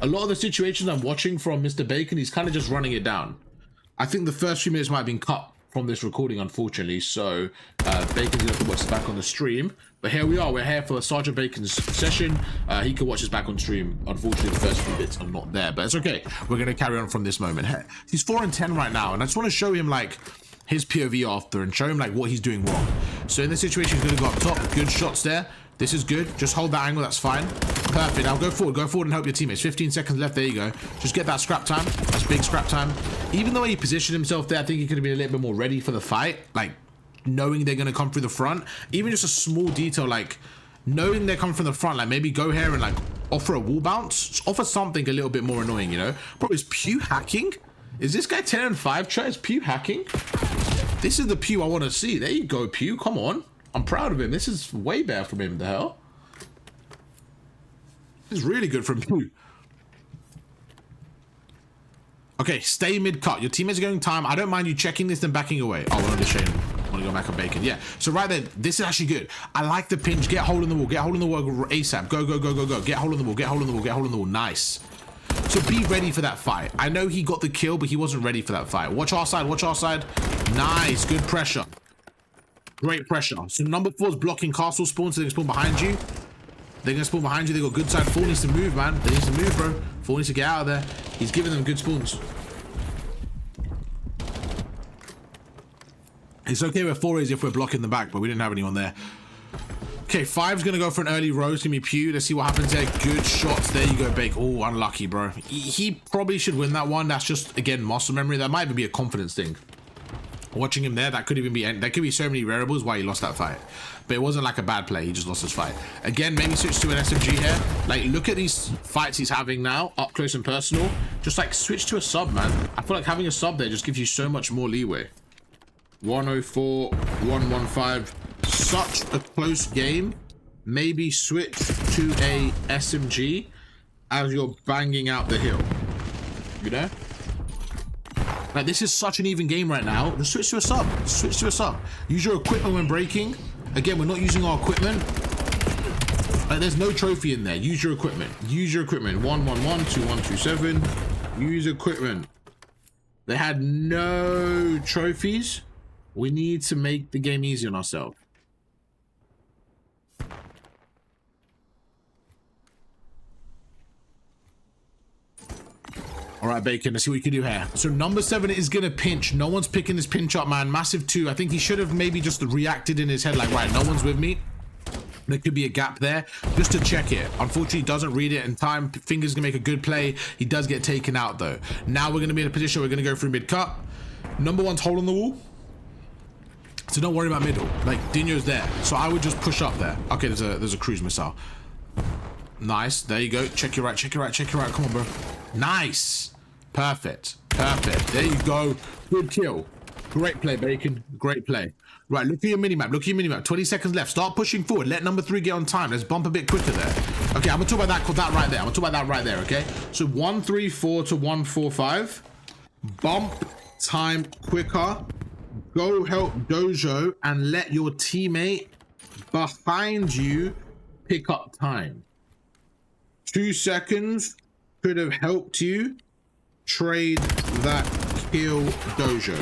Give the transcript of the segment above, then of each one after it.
A lot of the situations I'm watching from Mr. Bacon, he's kind of just running it down. I think the first few minutes might have been cut from this recording, unfortunately, so Bacon's gonna have to watch this back on the stream. But here we are, we're here for Sergeant Bacon's session. He can watch this back on stream. Unfortunately, the first few bits are not there, but it's okay. We're gonna carry on from this moment. He's 4 and 10 right now, and I just want to show him like his POV after and show him like what he's doing wrong. So in this situation, he's gonna go up top. Good shots there. This is good. Just hold that angle. That's fine. Perfect. Now go forward and help your teammates. 15 seconds left. There you go. Just get that scrap time. That's big scrap time. Even though he positioned himself there, I think he could have been a little bit more ready for the fight. Like knowing they're going to come through the front. Even just a small detail, like knowing they're coming from the front, like maybe go here and like offer a wall bounce. Just offer something a little bit more annoying, you know? Bro, is Pew hacking? Is this guy 10 and 5 try? Is Pew hacking? This is the Pew I want to see. There you go, Pew. Come on. I'm proud of him. This is way better from him. The hell? This is really good from Pew. Okay, stay mid-cut. Your teammates are going time. I don't mind you checking this and backing away. Oh, we're on the Shane. I want to go back on Bacon. Yeah. So right there, this is actually good. I like the pinch. Get hold in the wall. Get hold in the wall ASAP. Go, go, go, go, go. Get hold in the wall. Get hold in the wall. Get hold in the wall. Nice. So be ready for that fight. I know he got the kill, but he wasn't ready for that fight. Watch our side. Watch our side. Nice. Good pressure. Great pressure. So number 4 is blocking castle spawn, so they can spawn behind you. They're gonna spawn behind you. They got good side. 4 needs to move, man. They need to move, bro. 4 needs to get out of there. He's giving them good spawns. It's okay with 4 is if we're blocking the back, but we didn't have anyone there. Okay, 5's gonna go for an early roast. Give me Pew. Let's see what happens there. Good shots. There you go, Bake. Oh, unlucky, bro. He probably should win that one. That's just, again, muscle memory. That might even be a confidence thing. Watching him there, that could even be, there could be so many variables why he lost that fight, but it wasn't like a bad play. He just lost his fight. Again, maybe switch to an SMG here. Like, look at these fights he's having now, up close and personal. Just like switch to a sub, man. I feel like having a sub there just gives you so much more leeway. 104, 115, such a close game. Maybe switch to a SMG as you're banging out the hill, you know? Like, this is such an even game right now. Just switch to a sub. Switch to a sub. Use your equipment when breaking. Again, we're not using our equipment. Like, there's no trophy in there. Use your equipment. Use your equipment. 111, 2127. Use equipment. They had no trophies. We need to make the game easy on ourselves. All right, Bacon, let's see what you can do here. So number 7 is gonna pinch. No one's picking this pinch up, man. Massive 2. I think he should have maybe just reacted in his head like, right, no one's with me. There could be a gap there just to check it. Unfortunately, he doesn't read it in time. Fingers gonna make a good play. He does get taken out though. Now we're gonna be in a position where we're gonna go through mid-cut. Number 1's hole in the wall. So don't worry about middle. Like, Dino's there. So I would just push up there. Okay, there's a cruise missile. Nice. There you go. Check your right, check your right, check your right. Come on, bro. Nice. Perfect. Perfect. There you go. Good kill. Great play, Bacon. Great play. Right, look at your minimap. Look at your minimap. 20 seconds left. Start pushing forward. Let number 3 get on time. Let's bump a bit quicker there. Okay, I'm gonna talk about that right there. I'm gonna talk about that right there, okay? So 134 to 145. Bump time quicker. Go help Dojo and let your teammate behind you pick up time. 2 seconds could have helped you trade that kill Dojo.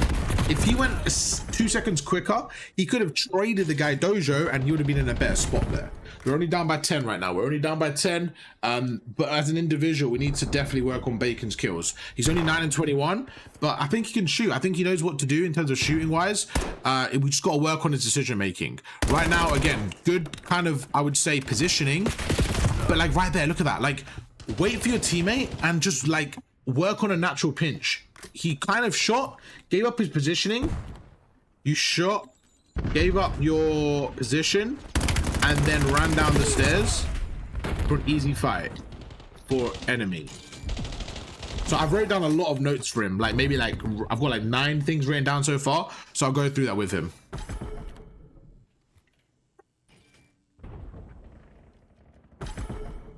If he went 2 seconds quicker, he could have traded the guy Dojo and he would have been in a better spot there. We're only down by 10 right now. We're only down by 10. But as an individual, we need to definitely work on Bacon's kills. He's only 9 and 21, but I think he can shoot. I think he knows what to do in terms of shooting wise. We just got to work on his decision making. Right now, again, good kind of, I would say, positioning. But like right there, look at that. Like, wait for your teammate and just like work on a natural pinch. He kind of shot, gave up his positioning. You shot, gave up your position, and then ran down the stairs for an easy fight for enemy. So I've wrote down a lot of notes for him. Like maybe like, I've got like 9 things written down so far. So I'll go through that with him.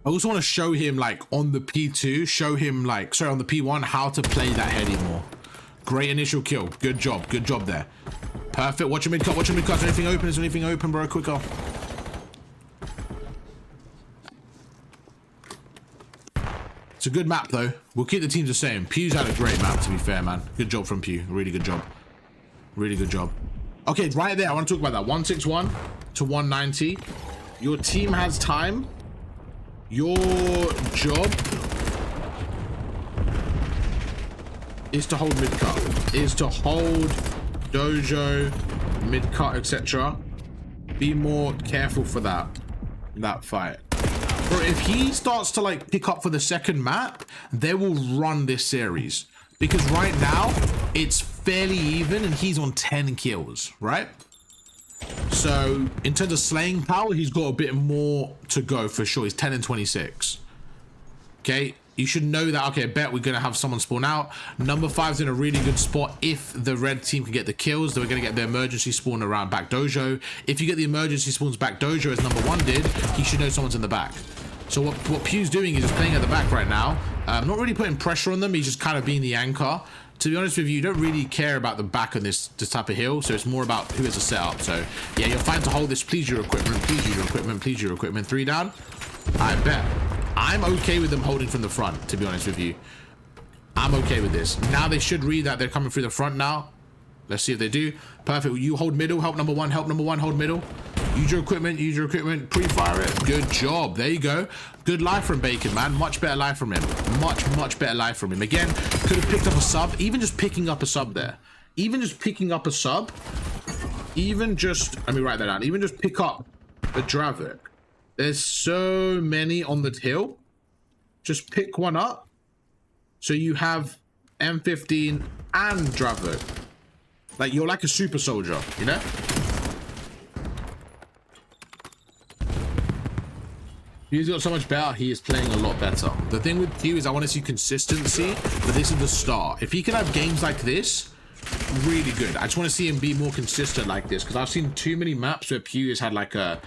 I also want to show him like on the P2, show him like, sorry, on the P1, how to play that heady more. Great initial kill. Good job there. Perfect. Watch him mid-cut, watch him mid-cut. Is there anything open? Is there anything open, bro? Quicker. It's a good map though. We'll keep the teams the same. Pew's had a great map, to be fair, man. Good job from Pew. Really good job. Really good job. Okay, right there. I want to talk about that. 161 to 190. Your team has time. Your job is to hold mid-cut. Is to hold dojo, mid-cut, etc. Be more careful for that fight. Or if he starts to like pick up for the second map, they will run this series. Because right now, it's fairly even and he's on 10 kills, right? So in terms of slaying power, he's got a bit more to go for sure. He's 10 and 26. Okay, you should know that. Okay, I bet we're gonna have someone spawn out. Number 5's in a really good spot. If the red team can get the kills, they're gonna get the emergency spawn around back dojo. If you get the emergency spawns back dojo as number 1 did, he should know someone's in the back. So what Pew's doing is just playing at the back right now. Not really putting pressure on them. He's just kind of being the anchor. To be honest with you, you don't really care about the back on this type of hill. So it's more about who has a setup. So yeah, you're fine to hold this. Please your equipment. Please your equipment. Please your equipment. 3 down. I bet. I'm okay with them holding from the front, to be honest with you. I'm okay with this. Now they should read that they're coming through the front now. Let's see if they do. Perfect. You hold middle. Help number 1. Help number 1. Hold middle. Use your equipment. Use your equipment. Pre-fire it. Good job. There you go. Good life from Bacon, man. Much better life from him. Much better life from him. Again, could have picked up a sub. Even just picking up a sub there. Even just picking up a sub. Even just... Let me write that down. Even just pick up a Dravik. There's so many on the hill. Just pick one up. So you have M15 and Dravik. Like, you're like a super soldier, you know? He's got so much better. He is playing a lot better. The thing with Pew is I want to see consistency, but this is the start. If he can have games like this, really good. I just want to see him be more consistent like this, because I've seen too many maps where Pew has had like a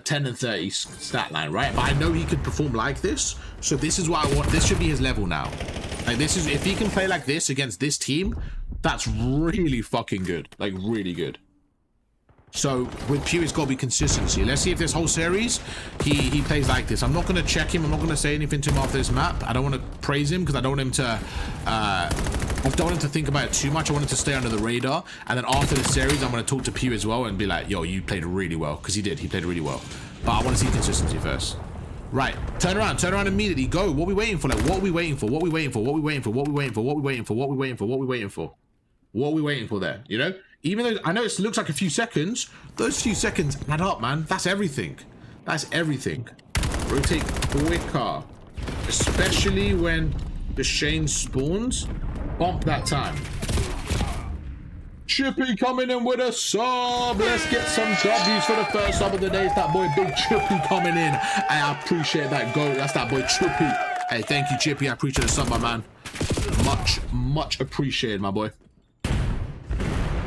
10 and 30 stat line, right? But I know he could perform like this, so this is what I want. This should be his level now. Like, this is, if he can play like this against this team, that's really fucking good. Like, really good. So with Pew, it's got to be consistency. Let's see if this whole series he plays like this. I'm not going to check him. I'm not going to say anything to him after this map. I don't want to praise him because I don't want him to think about it too much. I want him to stay under the radar. And then after the series, I'm going to talk to Pew as well and be like, yo, you played really well, because he did. He played really well. But I want to see consistency first. Right, turn around immediately. Go. What are we waiting for? Like, what are we waiting for? What are we waiting for? What are we waiting for? What are we waiting for? What are we waiting for? What are we waiting for? What are we waiting for? What are we waiting for there? You know? Even though I know it looks like a few seconds, those few seconds add up, man. That's everything. That's everything. Rotate quicker. Especially when the Shane spawns. Bump that time. Chippy coming in with a sub. Let's get some W's for the first sub of the day. It's that boy Big Chippy coming in. I appreciate that goal. That's that boy Chippy. Hey, thank you, Chippy. I appreciate the sub, my man. Much appreciated, my boy.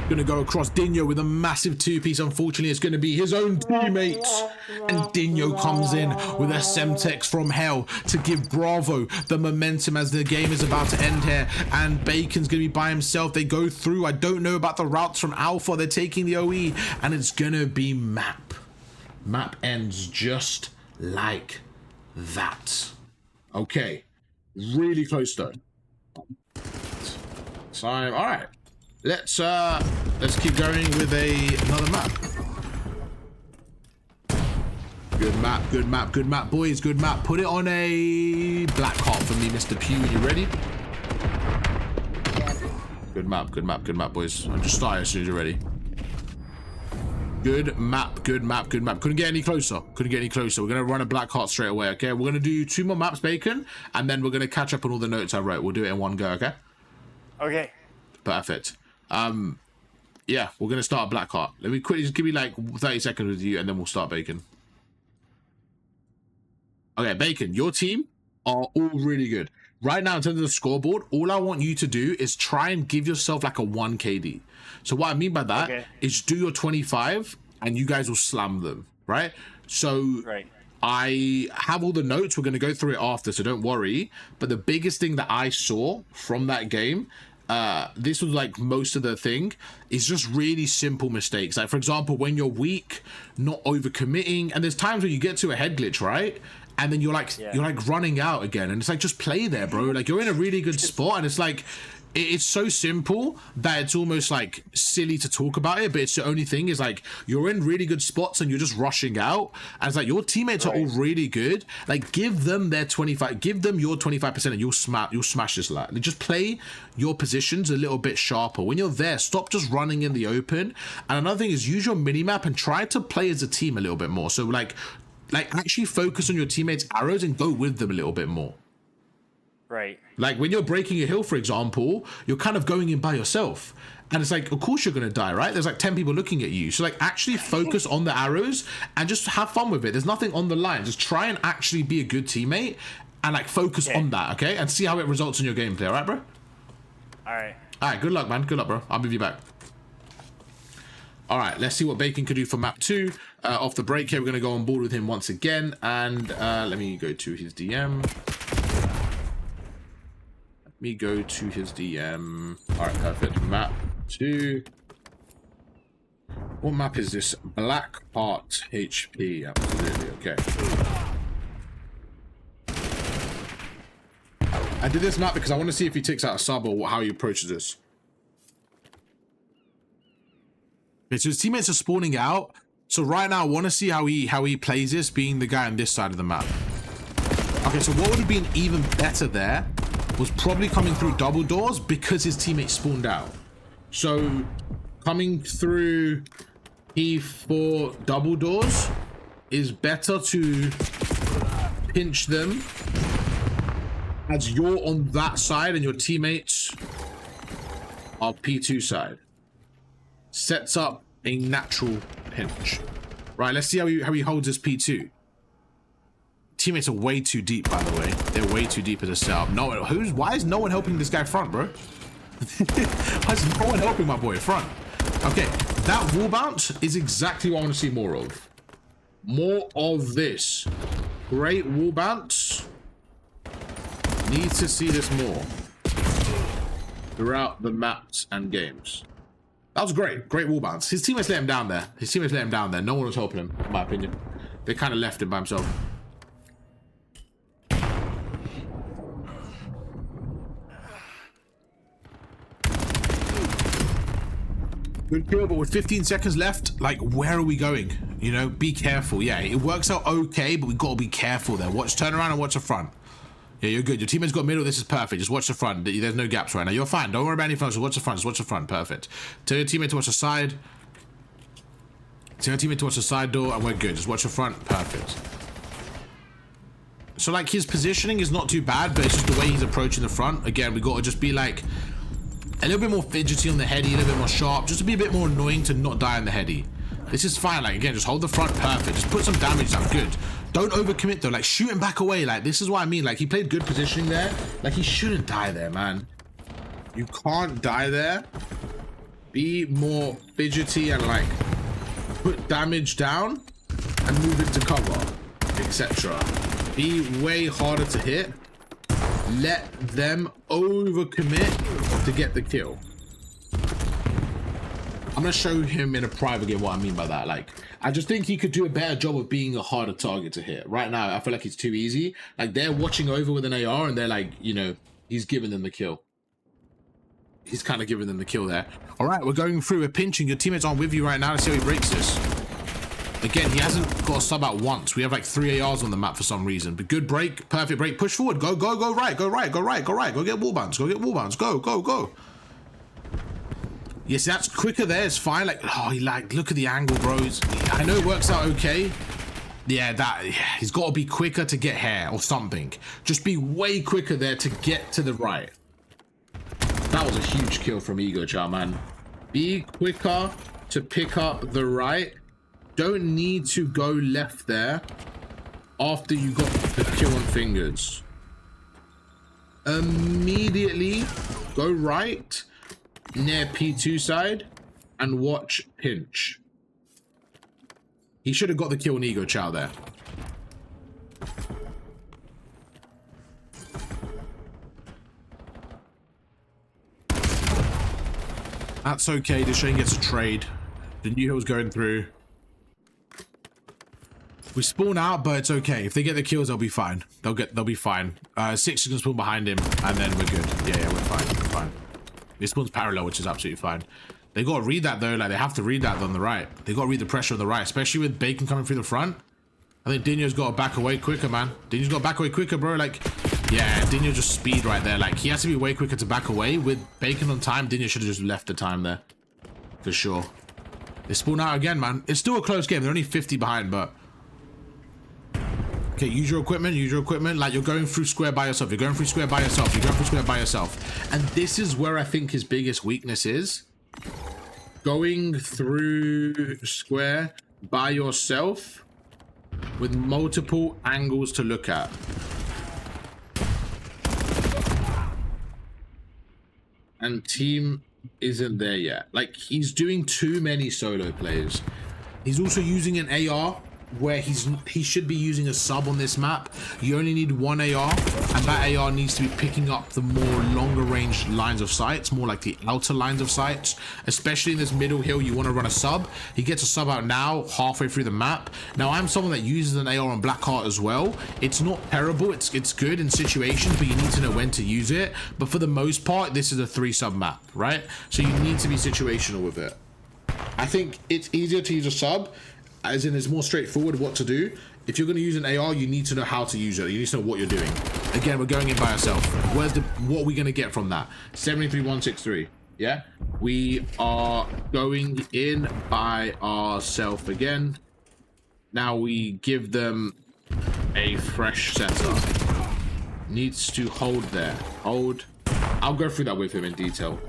Gonna go across Dino with a massive 2-piece. Unfortunately, it's gonna be his own teammates. And Dino comes in with a Semtex from hell to give Bravo the momentum as the game is about to end here. And Bacon's gonna be by himself. They go through. I don't know about the routes from Alpha. They're taking the OE. And it's gonna be map. Map ends just like that. Okay. Really close though. Time. All right. Let's keep going with another map. Good map, boys. Good map. Put it on a black heart for me, Mr. Pew. You ready? Good map, boys. I'm just starting as soon as you're ready. Good map. Couldn't get any closer. We're gonna run a black heart straight away. Okay, we're gonna do 2 more maps, Bacon, and then we're gonna catch up on all the notes I wrote. We'll do it in one go. Okay. Okay. Perfect. Yeah, we're gonna start Blackheart. Let me quickly just give me like 30 seconds with you, and then we'll start Bacon. Okay, Bacon, your team are all really good right now. In terms of the scoreboard, all I want you to do is try and give yourself like a 1 KD. So what I mean by that is do your 25, and you guys will slam them, right? So I have all the notes. We're gonna go through it after, so don't worry. But the biggest thing that I saw from that game, this was like most of the thing, is just really simple mistakes. Like, for example, when you're weak, not overcommitting, and there's times when you get to a head glitch, right? and then you're like running out again, and it's like, just play there, bro. Like, you're in a really good spot, and it's like, it's so simple that it's almost like silly to talk about it, but it's the only thing is like, you're in really good spots and you're just rushing out, and it's like, your teammates are all really good. Like, give them their 25, give them your 25%, and you'll smash this lot. And just play your positions a little bit sharper. When you're there, stop just running in the open. And another thing is, use your minimap and try to play as a team a little bit more. So like actually focus on your teammates' arrows and go with them a little bit more. Right. Like, when you're breaking a hill, for example, you're kind of going in by yourself. And it's like, of course you're going to die, right? There's like 10 people looking at you. So like, actually focus on the arrows and just have fun with it. There's nothing on the line. Just try and actually be a good teammate and like focus on that, okay? And see how it results in your gameplay, all right, bro? All right. All right, good luck, man. Good luck, bro. I'll move you back. All right, let's see what Bacon can do for map 2. Off the break here, we're going to go on board with him once again. And let me go to his DM. Me go to his DM. All right, perfect. Map 2. What map is this? Black Heart HP. Absolutely. Okay. I did this map because I want to see if he takes out a sub or how he approaches this. Okay, so his teammates are spawning out. So right now, I want to see how he plays this, being the guy on this side of the map. Okay, so what would have been even better there was probably coming through double doors because his teammates spawned out. So coming through P4 double doors is better to pinch them as you're on that side and your teammates are P2 side. Sets up a natural pinch. Right, let's see how he holds his P2. Teammates are way too deep, by the way. They're way too deep as a setup. Why is no one helping this guy front, bro? Why is no one helping my boy front? Okay, that wall bounce is exactly what I want to see more of. More of this. Great wall bounce. Need to see this more throughout the maps and games. That was great. Great wall bounce. His teammates let him down there. No one was helping him, in my opinion. They kind of left him by himself. Good kill, but with 15 seconds left, like, where are we going? You know, be careful. Yeah, it works out okay, but we got to be careful there. Turn around and watch the front. Yeah, you're good. Your teammate's got middle. This is perfect. Just watch the front. There's no gaps right now. You're fine. Don't worry about anything else. Just watch the front. Just watch the front. Perfect. Tell your teammate to watch the side. Tell your teammate to watch the side door, and we're good. Just watch the front. Perfect. So, like, his positioning is not too bad, but it's just the way he's approaching the front. Again, we got to just be, like, a little bit more fidgety on the heady, a little bit more sharp, just to be a bit more annoying to not die on the heady. This is fine. Like, again, just hold the front. Perfect. Just put some damage down. Good. Don't overcommit, though. Like, shoot him back away. Like, this is what I mean. Like, he played good positioning there. Like, he shouldn't die there, man. You can't die there. Be more fidgety and, like, put damage down and move into cover, etc. Be way harder to hit. Let them overcommit to get the kill. I'm gonna show him in a private game what I mean by that. Like, I just think he could do a better job of being a harder target to hit. Right now, I feel like it's too easy. Like, they're watching over with an AR and they're like, you know, he's giving them the kill. He's kind of giving them the kill there. All right, we're going through. We're pinching. Your teammates aren't with you right now. Let's see how he breaks this. Again, he hasn't got a sub out once. We have like 3 ARs on the map for some reason. But good break. Perfect break. Push forward. Go right. Go right. Go get wall bounce. Go. Yes, that's quicker there. It's fine. Like, oh, he lagged. Look at the angle, bros. I know it works out okay. Yeah, he's got to be quicker to get hair or something. Just be way quicker there to get to the right. That was a huge kill from Ego Chow, man. Be quicker to pick up the right. Don't need to go left there after you got the kill on fingers. Immediately go right near P2 side and watch pinch. He should have got the kill on Ego Chow there. That's okay. Deshane gets a trade. The new hill's going through. We spawn out, but it's okay. If they get the kills, they'll be fine. They'll be fine. 6 is gonna spawn behind him, and then we're good. Yeah, we're fine. We're fine. It spawns parallel, which is absolutely fine. They gotta read that though. Like they have to read that on the right. They gotta read the pressure on the right, especially with Bacon coming through the front. I think Dino's got to back away quicker, man. Dino's got to back away quicker, bro. Like, yeah, Dino just speed right there. Like, he has to be way quicker to back away. With Bacon on time, Dino should have just left the time there. For sure. They spawn out again, man. It's still a close game. They're only 50 behind, but... Okay, use your equipment. Use your equipment. Like, you're going through square by yourself. You're going through square by yourself. You're going through square by yourself. And this is where I think his biggest weakness is. Going through square by yourself... with multiple angles to look at. And team isn't there yet. Like, he's doing too many solo plays. He's also using an AR where he should be using a sub on this map. You only need one AR, and that AR needs to be picking up the more longer range lines of sights, more like the outer lines of sights, especially in this middle hill. You want to run a sub. He gets a sub out now halfway through the map. Now I'm someone that uses an AR on Blackheart as well. It's not terrible, it's good in situations, but you need to know when to use it. But for the most part, this is a 3 sub map, right? So you need to be situational with it. I think it's easier to use a sub, as in it's more straightforward what to do. If you're going to use an AR, you need to know how to use it. You need to know what you're doing. Again, we're going in by ourselves. What are we going to get from that? 73163. Yeah, we are going in by ourselves again. Now we give them a fresh setup. Needs to hold there. Hold. I'll go through that with him in detail.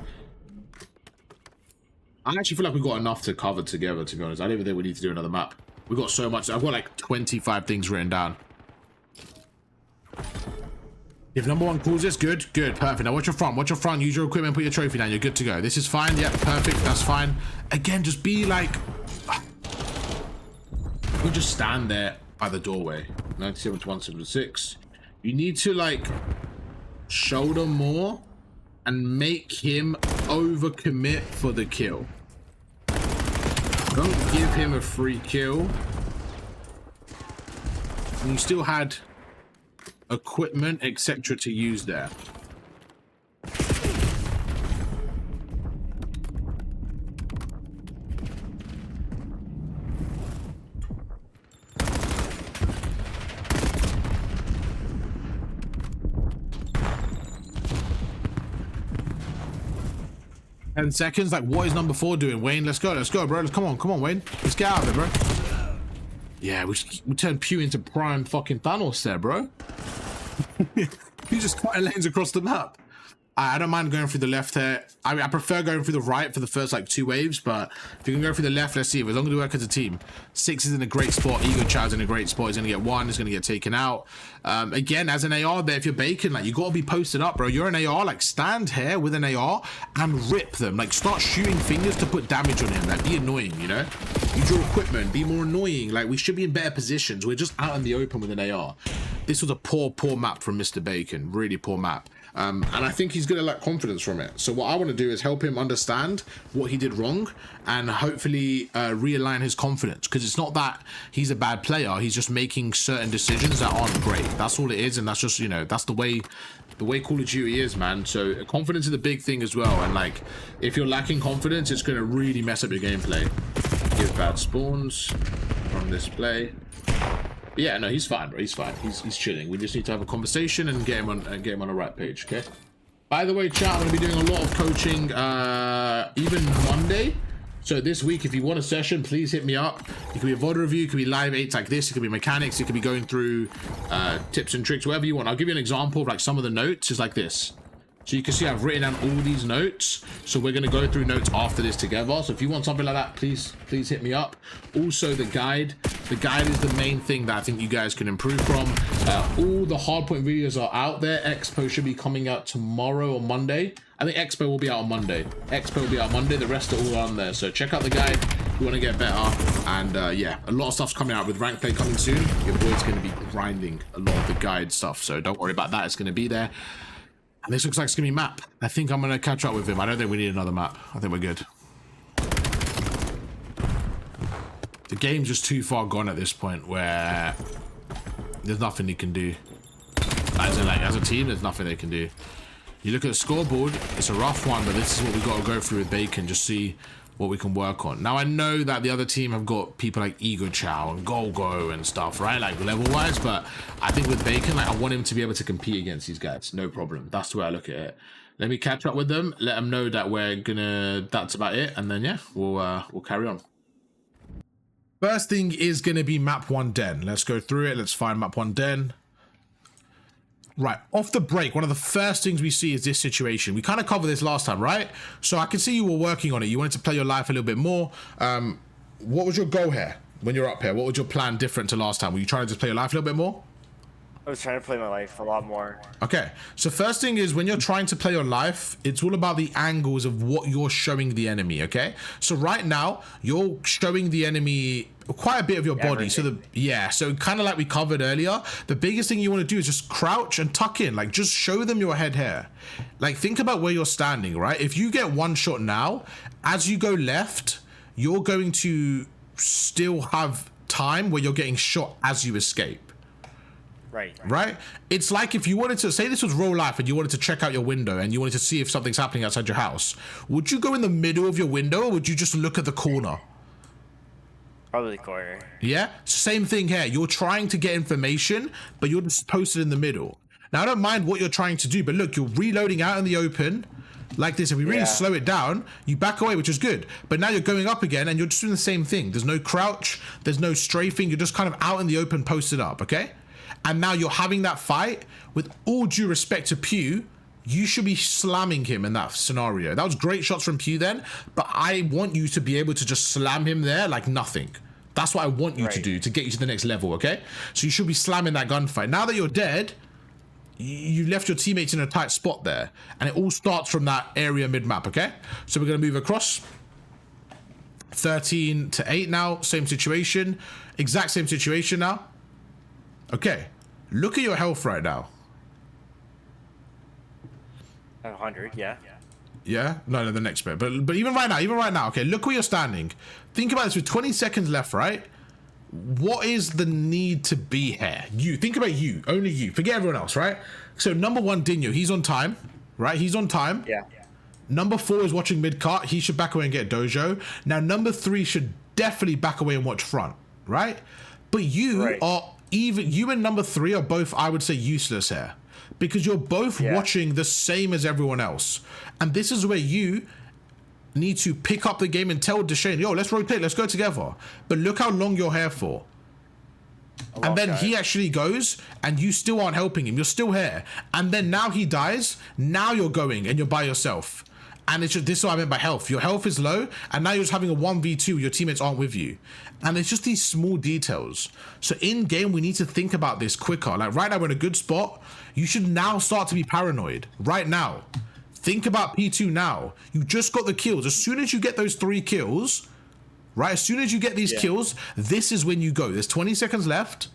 I actually feel like we've got enough to cover together, to be honest. I don't even think we need to do another map. We've got so much. I've got like 25 things written down. If number 1 calls this, good, perfect. Now watch your front, use your equipment, put your trophy down, you're good to go. This is fine, yeah, perfect, that's fine. Again, just be like... We'll just stand there by the doorway. 97 to 176. You need to like shoulder more and make him overcommit for the kill. Don't give him a free kill. And you still had equipment, etc. to use there. And seconds, like what is number 4 doing? Wayne, let's go, bro. Come on, Wayne. Let's get out of it, bro. Yeah, we turned Pew into prime fucking Thanos there, bro. You just cutting lanes across the map. I don't mind going through the left here. I mean, I prefer going through the right for the first like 2 waves, but if you can go through the left, let's see. As long as we work as a team. 6 is in a great spot. Ego Child's in a great spot. He's gonna get 1. He's gonna get taken out. Again, as an AR there, if you're Bacon, like you gotta be posted up, bro. You're an AR, like stand here with an AR and rip them. Like start shooting fingers to put damage on him. Like be annoying, you know? Use your equipment, be more annoying. Like we should be in better positions. We're just out in the open with an AR. This was a poor map from Mr. Bacon. Really poor map. And I think he's gonna lack confidence from it. So what I want to do is help him understand what he did wrong and hopefully realign his confidence, because it's not that he's a bad player, he's just making certain decisions that aren't great. That's all it is, and that's just, you know, that's the way Call of Duty is, man. So confidence is a big thing as well, and like if you're lacking confidence, it's gonna really mess up your gameplay. Give bad spawns from this play. Yeah, no, he's fine, bro. He's fine. He's chilling. We just need to have a conversation and get him on the right page, okay? By the way, chat, I'm gonna be doing a lot of coaching, even Monday. So this week, if you want a session, please hit me up. It could be a VOD review, it could be live 8s like this, it could be mechanics, it could be going through tips and tricks, whatever you want. I'll give you an example of like some of the notes is like this. So you can see I've written down all these notes. So we're gonna go through notes after this together. So if you want something like that, please hit me up. Also the guide. The guide is the main thing that I think you guys can improve from. All the hardpoint videos are out there. Expo should be coming out tomorrow or Monday. I think Expo will be out on Monday. The rest are all on there. So check out the guide if you want to get better. And yeah, a lot of stuff's coming out with rank play coming soon. Your boy's going to be grinding a lot of the guide stuff. So don't worry about that. It's going to be there. And this looks like it's going to be map. I think I'm going to catch up with him. I don't think we need another map. I think we're good. The game's just too far gone at this point where there's nothing you can do. As a team, there's nothing they can do. You look at the scoreboard, it's a rough one, but this is what we've got to go through with Bacon, just see what we can work on. Now, I know that the other team have got people like Ego Chow and Golgo and stuff, right? Like, level-wise, but I think with Bacon, like, I want him to be able to compete against these guys. No problem. That's the way I look at it. Let me catch up with them, let them know that we're gonna... That's about it, and then, yeah, we'll carry on. First thing is gonna be map 1 Den. Let's go through it. Let's find map 1 Den. Right, off the break, one of the first things we see is this situation. We kind of covered this last time, right? So I can see you were working on it. You wanted to play your life a little bit more. What was your goal here when you're up here? What was your plan different to last time? Were you trying to just play your life a little bit more? I was trying to play my life a lot more. Okay, so first thing is when you're trying to play your life, it's all about the angles of what you're showing the enemy, okay? So right now, you're showing the enemy quite a bit of your body. So so kind of like we covered earlier, the biggest thing you want to do is just crouch and tuck in, like just show them your head here. Like think about where you're standing, right? If you get one shot now, as you go left, you're going to still have time where you're getting shot as you escape. Right? It's like if you wanted to, say this was real life and you wanted to check out your window and you wanted to see if something's happening outside your house. Would you go in the middle of your window or would you just look at the corner? Probably the corner. Yeah? Same thing here. You're trying to get information, but you're just posted in the middle. Now, I don't mind what you're trying to do, but look, you're reloading out in the open like this. If we really slow it down, you back away, which is good. But now you're going up again and you're just doing the same thing. There's no crouch. There's no strafing. You're just kind of out in the open, posted up, okay? And now you're having that fight. With all due respect to Pew, you should be slamming him in that scenario. That was great shots from Pew then, but I want you to be able to just slam him there like nothing. That's what I want you to do to get you to the next level, okay? So you should be slamming that gunfight. Now that you're dead, you left your teammates in a tight spot there, and it all starts from that area mid-map, okay? So we're going to move across. 13 to 8 now, same situation. Exact same situation now. Okay, look at your health right now. 100, yeah. Yeah? No, the next bit. But even right now, okay, look where you're standing. Think about this with 20 seconds left, right? What is the need to be here? You, think about you, only you. Forget everyone else, right? So number 1, Dinho, he's on time, right? He's on time. Yeah. Number 4 is watching mid-cart. He should back away and get dojo. Now, number 3 should definitely back away and watch front, right? But you are... Even you and number 3 are both, I would say, useless here because you're both watching the same as everyone else. And this is where you need to pick up the game and tell Deshane, yo, let's rotate, let's go together. But look how long you're here for. And then he actually goes and you still aren't helping him. You're still here. And then now he dies. Now you're going and you're by yourself. And it's just, this is what I meant by health. Your health is low, and now you're just having a 1v2. Your teammates aren't with you. And it's just these small details. So in game, we need to think about this quicker. Like right now, we're in a good spot. You should now start to be paranoid. Right now. Think about P2 now. You just got the kills. As soon as you get those 3 kills, right? As soon as you get these kills, this is when you go. There's 20 seconds left.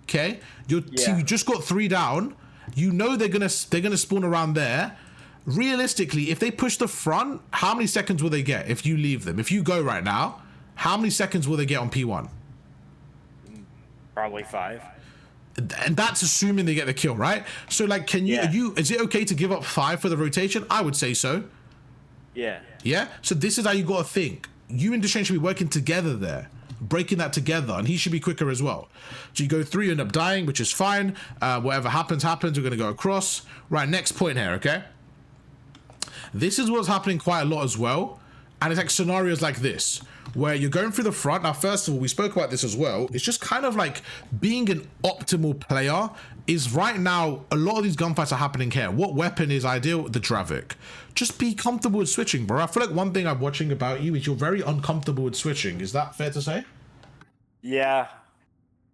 Okay? You just got 3 down. You know they're gonna spawn around there. Realistically, if they push the front, how many seconds will they get if you leave them? If you go right now, how many seconds will they get on P1? Probably 5. And that's assuming they get the kill, right? So like, can you, is it okay to give up 5 for the rotation? I would say so. Yeah. Yeah? So this is how you gotta think. You and Deshane should be working together there, breaking that together, and he should be quicker as well. So you go through, you end up dying, which is fine. Whatever happens, we're gonna go across. Right, next point here, okay? This is what's happening quite a lot as well. And it's like scenarios like this, where you're going through the front. Now, first of all, we spoke about this as well. It's just kind of like being an optimal player is right now, a lot of these gunfights are happening here. What weapon is ideal? The Dravik. Just be comfortable with switching, bro. I feel like one thing I'm watching about you is you're very uncomfortable with switching. Is that fair to say? Yeah.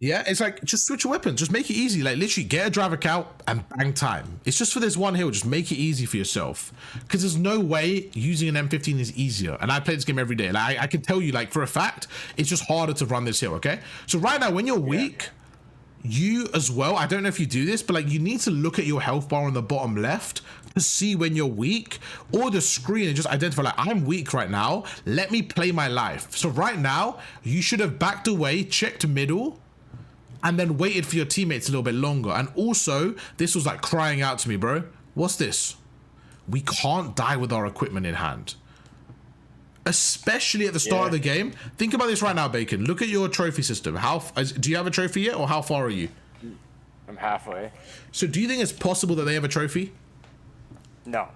Yeah, it's like, just switch your weapons. Just make it easy. Like, literally, get a Dravik out and bang time. It's just for this one hill. Just make it easy for yourself. Because there's no way using an M15 is easier. And I play this game every day. Like, I can tell you, like, for a fact, it's just harder to run this hill, okay? So right now, when you're weak, you as well, I don't know if you do this, but like you need to look at your health bar on the bottom left to see when you're weak, or the screen and just identify like, I'm weak right now, let me play my life. So right now, you should have backed away, checked middle, and then waited for your teammates a little bit longer. And also, this was like crying out to me, bro. What's this? We can't die with our equipment in hand. Especially at the start of the game. Think about this right now, Bacon. Look at your trophy system. Do you have a trophy yet, or how far are you? I'm halfway. So do you think it's possible that they have a trophy? No.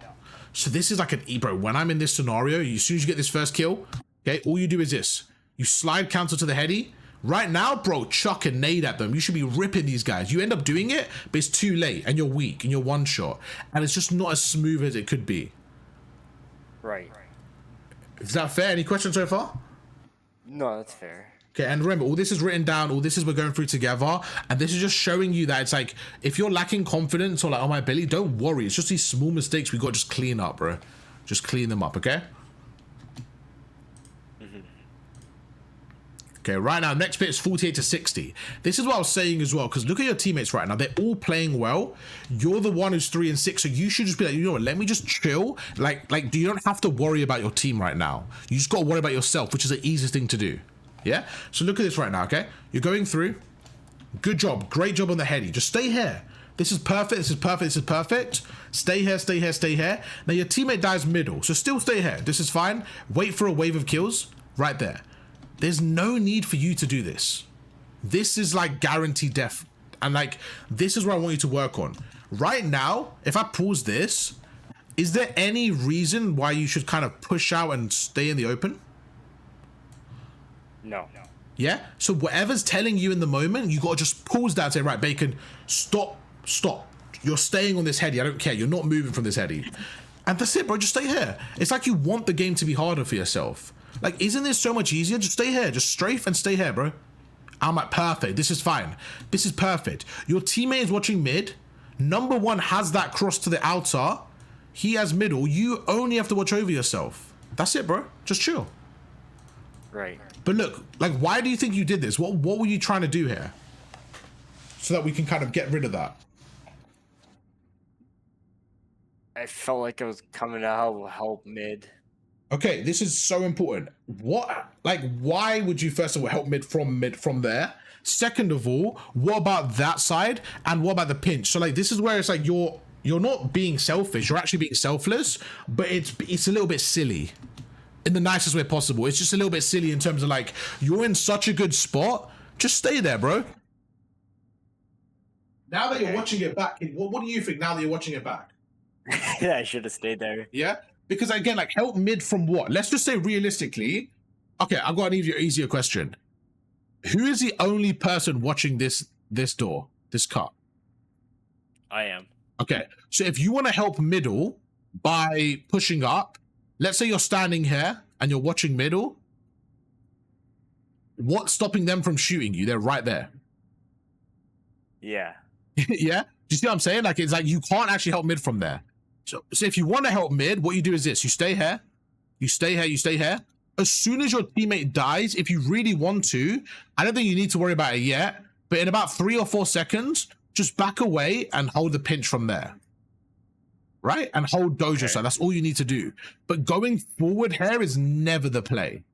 So this is like bro, when I'm in this scenario, as soon as you get this first kill, okay, all you do is this. You slide counter to the heady. Right now, bro, chuck a nade at them. You should be ripping these guys. You end up doing it, but it's too late, and you're weak, and you're one shot. And it's just not as smooth as it could be. Right. Is that fair? Any questions so far? No, that's fair. Okay, and remember, all this is written down, all this is we're going through together, and this is just showing you that it's like, if you're lacking confidence or like, oh, my belly, don't worry. It's just these small mistakes we got to just clean up, bro. Just clean them up, okay? Okay, right now, next bit is 48 to 60. This is what I was saying as well, because look at your teammates right now. They're all playing well. You're the one who's 3 and 6, so you should just be like, you know what, let me just chill. Like you don't have to worry about your team right now. You just got to worry about yourself, which is the easiest thing to do. Yeah? So look at this right now, okay? You're going through. Good job. Great job on the heady. Just stay here. This is perfect. This is perfect. This is perfect. Stay here, stay here, stay here. Now, your teammate dies middle, so still stay here. This is fine. Wait for a wave of kills right there. There's no need for you to do this. This is like guaranteed death. And like, this is what I want you to work on. Right now, if I pause this, is there any reason why you should kind of push out and stay in the open? No. Yeah? So whatever's telling you in the moment, you got to just pause that and say, right, Bacon, stop. You're staying on this heady. I don't care. You're not moving from this heady. And that's it, bro. Just stay here. It's like you want the game to be harder for yourself. Like, isn't this so much easier? Just stay here. Just strafe and stay here, bro. I'm like, perfect. This is fine. This is perfect. Your teammate is watching mid. Number 1 has that cross to the outer. He has middle. You only have to watch over yourself. That's it, bro. Just chill. Right. But look, like, why do you think you did this? What were you trying to do here? So that we can kind of get rid of that. I felt like I was coming to help mid. Okay, this is so important. Why would you first of all help mid from there? Second of all, what about that side? And what about the pinch? So like, this is where it's like you're not being selfish, you're actually being selfless, but it's a little bit silly in the nicest way possible. It's just a little bit silly in terms of like, you're in such a good spot, just stay there, bro. Now that you're watching it back, what do you think now that you're watching it back? Yeah, I should have stayed there. Yeah? Because again, like, help mid from what? Let's just say realistically. Okay, I've got an easier question. Who is the only person watching this door, this cut? I am. Okay, so if you want to help middle by pushing up, let's say you're standing here and you're watching middle. What's stopping them from shooting you? They're right there. Yeah. Yeah? Do you see what I'm saying? Like, it's like you can't actually help mid from there. So if you want to help mid, what you do is this. You stay here. You stay here. You stay here. As soon as your teammate dies, if you really want to, I don't think you need to worry about it yet, but in about 3 or 4 seconds, just back away and hold the pinch from there. Right? And hold dojo. Okay. So that's all you need to do. But going forward here is never the play.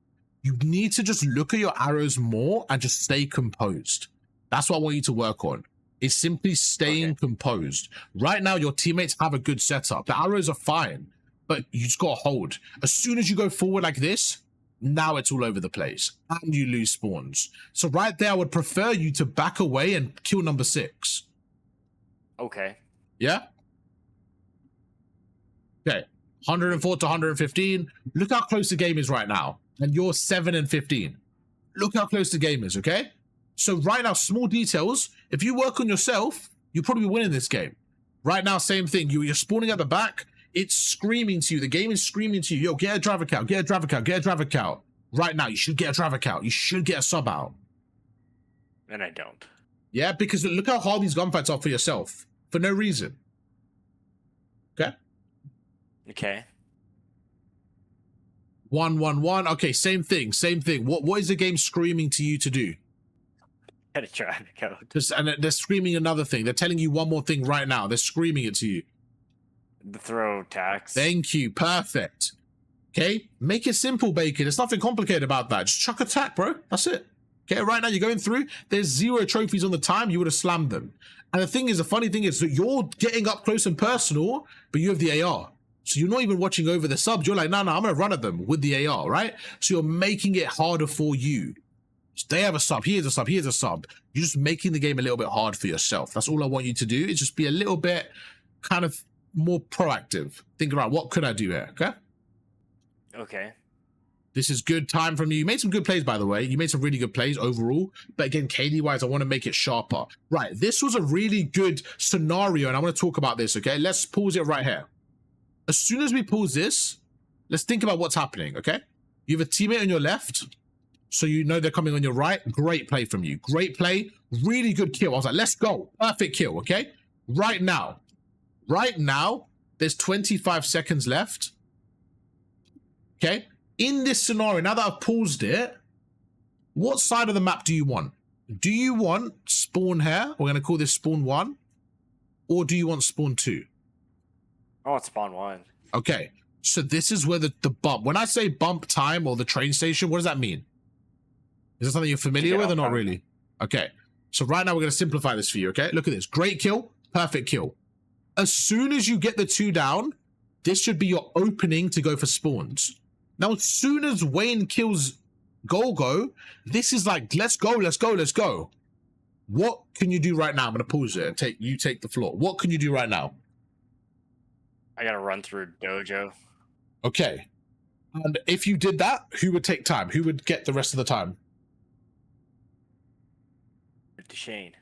You need to just look at your arrows more and just stay composed. That's what I want you to work on. Is simply staying composed. Right now, your teammates have a good setup. The arrows are fine, but you just got to hold. As soon as you go forward like this, now it's all over the place and you lose spawns. So right there, I would prefer you to back away and kill number 6. Okay. Yeah? Okay. 104 to 115. Look how close the game is right now. And you're 7 and 15. Look how close the game is, okay? So right now, small details. If you work on yourself, you'll probably be winning this game. Right now, same thing. You're spawning at the back. It's screaming to you. The game is screaming to you. Yo, get a driver count. Get a driver count. Get a driver count. Right now, you should get a driver count. You should get a sub out. And I don't. Yeah, because look how hard these gunfights are for yourself. For no reason. Okay? Okay. 1-1-1. Okay, same thing. Same thing. What is the game screaming to you to do? Get a traffic code. And they're screaming another thing. They're telling you one more thing right now. They're screaming it to you. The throw tax. Thank you. Perfect. Okay? Make it simple, Bacon. There's nothing complicated about that. Just chuck attack, bro. That's it. Okay, right now you're going through. There's 0 trophies on the time. You would have slammed them. And the funny thing is that you're getting up close and personal, but you have the AR. So you're not even watching over the subs. You're like, no, I'm going to run at them with the AR, right? So you're making it harder for you. So they have a sub. Here's a sub. Here's a sub. You're just making the game a little bit hard for yourself. That's all I want you to do, is just be a little bit kind of more proactive. Think about, what could I do here, okay? Okay. This is good time from you. You made some good plays, by the way. You made some really good plays overall. But again, KD-wise, I want to make it sharper. Right, this was a really good scenario, and I want to talk about this, okay? Let's pause it right here. As soon as we pause this, let's think about what's happening, okay? You have a teammate on your left, so you know they're coming on your right. Great play from you. Great play. Really good kill. I was like, let's go. Perfect kill, okay? Right now, there's 25 seconds left, okay? In this scenario, now that I've paused it, what side of the map do you want? Do you want spawn here? We're going to call this spawn 1. Or do you want spawn 2? I want spawn 1. Okay, so this is where the bump. When I say bump time or the train station, what does that mean? Is that something you're familiar with or not really? Okay, so right now we're going to simplify this for you, okay? Look at this. Great kill, perfect kill. As soon as you get the 2 down, this should be your opening to go for spawns. Now, as soon as Wayne kills Golgo, this is like, let's go, let's go, let's go. What can you do right now? I'm going to pause it and take the floor. What can you do right now? I got to run through Dojo. Okay. And if you did that, who would take time? Who would get the rest of the time? Shane.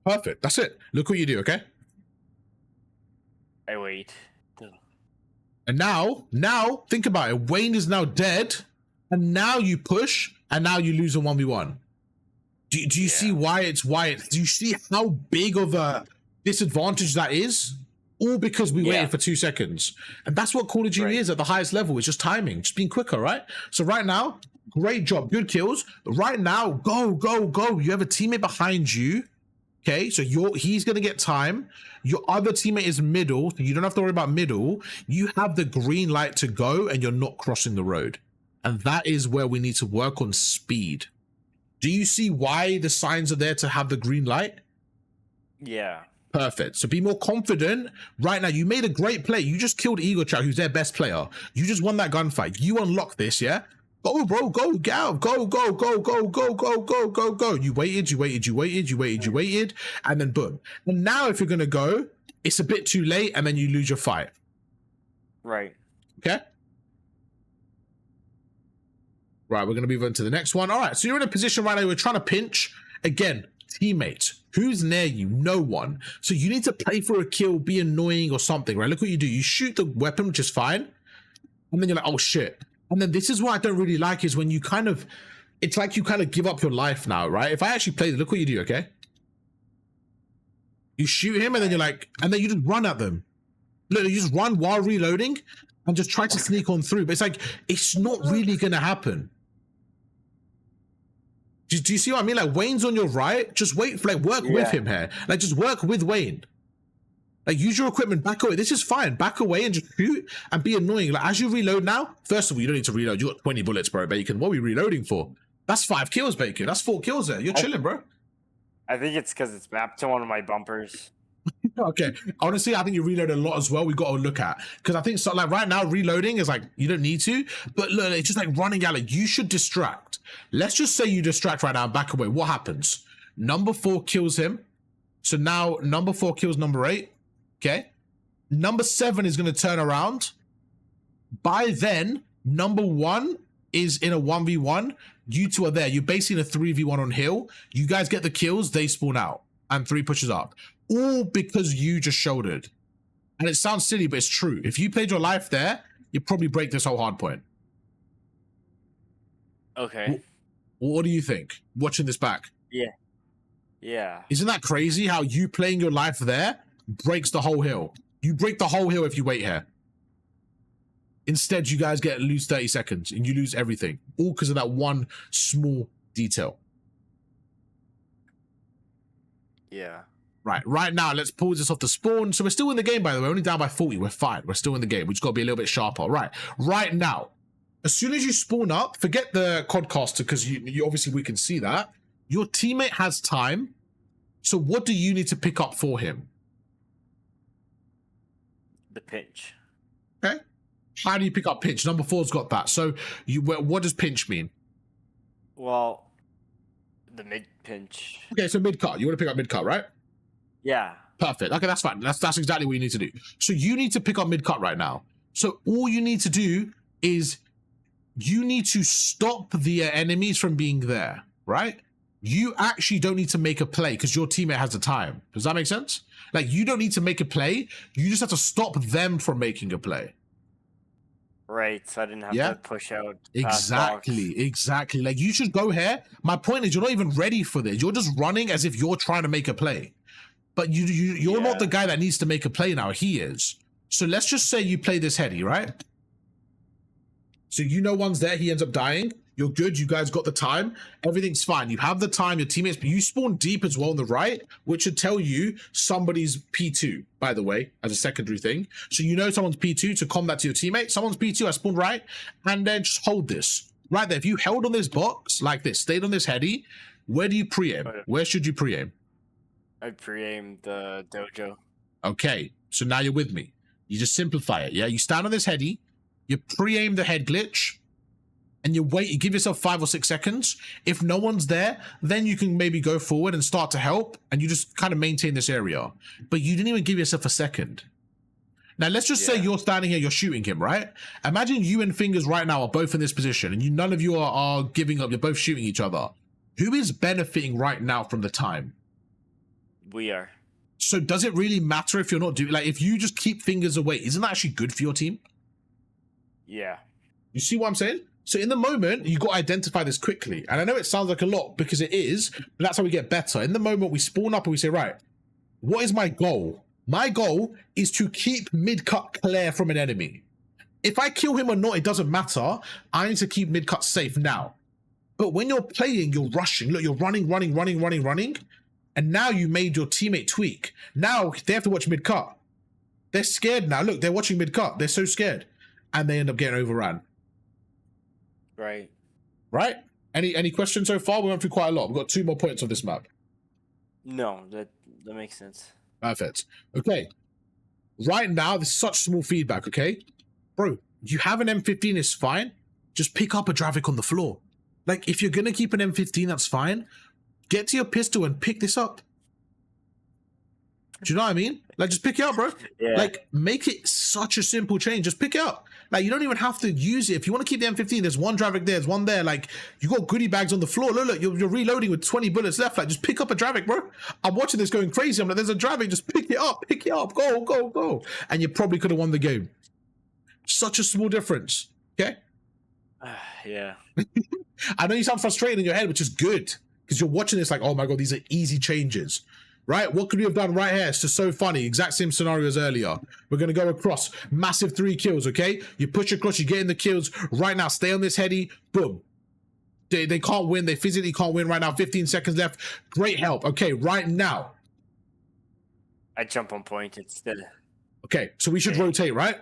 Perfect. That's it. Look what you do, okay? I wait. And now, think about it. Wayne is now dead, and now you push, and now you lose a 1v1. Do you see do you see how big of a disadvantage that is? All because we waited for 2 seconds. And that's what Call of Duty is at the highest level. It's just timing, just being quicker, right? So right now, great job, good kills. Right now, go, go, go. You have a teammate behind you. Okay, so he's going to get time. Your other teammate is middle, so you don't have to worry about middle. You have the green light to go, and you're not crossing the road. And that is where we need to work on speed. Do you see why the signs are there to have the green light? Yeah. Perfect. So be more confident. Right now, you made a great play. You just killed Eagle Chow, who's their best player. You just won that gunfight. You unlocked this, yeah? Go, bro, go, get out. Go, go, go, go, go, go, go, go, go. You waited, and then boom. And now if you're going to go, it's a bit too late, and then you lose your fight. Right. Okay? Right, we're going to move on to the next one. All right, so you're in a position right now, you're trying to pinch. Again, teammates. Who's near you? No one. So you need to play for a kill, be annoying or something, right? Look what you do. You shoot the weapon, which is fine. And then you're like, oh, shit. And then this is what I don't really like is when you kind of, it's like you kind of give up your life now, right? If I actually play, look what you do, okay? You shoot him and then you're like, and then you just run at them. Look, you just run while reloading and just try to sneak on through. But it's like, it's not really going to happen. Do you see what I mean? Like, Wayne's on your right. Just wait, like, work with him here. Like, just work with Wayne. Like, use your equipment, back away. This is fine. Back away and just shoot and be annoying. Like, as you reload now, first of all, you don't need to reload. You got 20 bullets, bro, Bacon. What are we reloading for? That's 5 kills, Bacon. That's 4 kills there. You're chilling, bro. I think it's because it's mapped to one of my bumpers. Okay. Honestly, I think you reload a lot as well. We got to look at, because I think so, like right now, reloading is like, you don't need to, but look, it's just like running out. Like, you should distract. Let's just say you distract right now and back away. What happens? Number 4 kills him. So now number 4 kills number 8. Okay. Number 7 is going to turn around. By then, number 1 is in a 1v1. You two are there. You're basically in a 3v1 on hill. You guys get the kills. They spawn out. And 3 pushes up. All because you just shouldered. And it sounds silly, but it's true. If you played your life there, you'd probably break this whole hard point. Okay. What do you think? Watching this back. Yeah. Yeah. Isn't that crazy how you playing your life there breaks the whole hill? You break the whole hill if you wait here. Instead, you guys lose 30 seconds, and you lose 30 seconds, and you lose everything. All because of that one small detail. Yeah. Right now, let's pause this off the spawn. So we're still in the game, by the way. We're only down by 40. We're fine. We're still in the game. We just got to be a little bit sharper. Right now, as soon as you spawn up, forget the quadcaster, because you obviously we can see that. Your teammate has time. So what do you need to pick up for him? The pinch. Okay. How do you pick up pinch? Number 4's got that. So what does pinch mean? Well, the mid pinch. Okay, so mid cut. You want to pick up mid cut, right? Yeah. Perfect. Okay, that's fine. That's exactly what you need to do. So you need to pick up mid cut right now. So all you need to do is you need to stop the enemies from being there, right? You actually don't need to make a play because your teammate has the time. Does that make sense? Like, you don't need to make a play. You just have to stop them from making a play. Right, so I didn't have to push out. Exactly. Like, you should go here. My point is, you're not even ready for this. You're just running as if you're trying to make a play. But you're not the guy that needs to make a play now. He is. So let's just say you play this heady, right? So you know one's there. He ends up dying. You're good. You guys got the time. Everything's fine. You have the time. Your teammates, but you spawn deep as well on the right, which should tell you somebody's P2, by the way, as a secondary thing. So you know someone's P2 to combat to your teammate. Someone's P2, I spawned right, and then just hold this. Right there. If you held on this box like this, stayed on this heady, where do you pre-aim? Where should you pre-aim? I pre-aim the dojo. Okay, so now you're with me. You just simplify it, yeah? You stand on this heady, you pre-aim the head glitch, and you wait, you give yourself 5 or 6 seconds. If no one's there, then you can maybe go forward and start to help, and you just kind of maintain this area. But you didn't even give yourself a second. Now, let's just say you're standing here, you're shooting him, right? Imagine you and Fingers right now are both in this position, and none of you are giving up, you're both shooting each other. Who is benefiting right now from the time? We are. So does it really matter if you're not doing, like, if you just keep Fingers away, isn't that actually good for your team? Yeah. You see what I'm saying? So in the moment, you got to identify this quickly. And I know it sounds like a lot because it is, but that's how we get better. In the moment, we spawn up and we say, right, what is my goal? My goal is to keep mid-cut clear from an enemy. If I kill him or not, it doesn't matter. I need to keep mid-cut safe now. But when you're playing, you're rushing. Look, you're running. And now you made your teammate tweak. Now they have to watch mid-cut. They're scared now. Look, they're watching mid-cut. They're so scared. And they end up getting overran. Right? Any questions so far? We went through quite a lot. We've got 2 more points on this map. No, that makes sense. Perfect. Okay. Right now, this is such small feedback, okay? Bro, you have an M15, it's fine. Just pick up a Dravic on the floor. Like, if you're going to keep an M15, that's fine. Get to your pistol and pick this up. Do you know what I mean? Like, just pick it up, bro. Yeah. Like, make it such a simple change. Just pick it up. Like, you don't even have to use it. If you want to keep the M15, there's one Dravic there, there's one there. Like, you got goodie bags on the floor. Look, you're reloading with 20 bullets left. Like, just pick up a Dravic, bro. I'm watching this going crazy. I'm like, there's a Dravic. Just pick it up. Go. And you probably could have won the game. Such a small difference. Okay? Yeah. I know you sound frustrated in your head, which is good. Because you're watching this like, oh my God, these are easy changes. Right? What could we have done right here? It's just so funny. Exact same scenario as earlier. We're going to go across. Massive 3 kills, okay? You push across, you get in the kills. Right now, stay on this heady. Boom. They can't win. They physically can't win right now. 15 seconds left. Great help. Okay, right now. I jump on point instead. Okay, so we should rotate, right?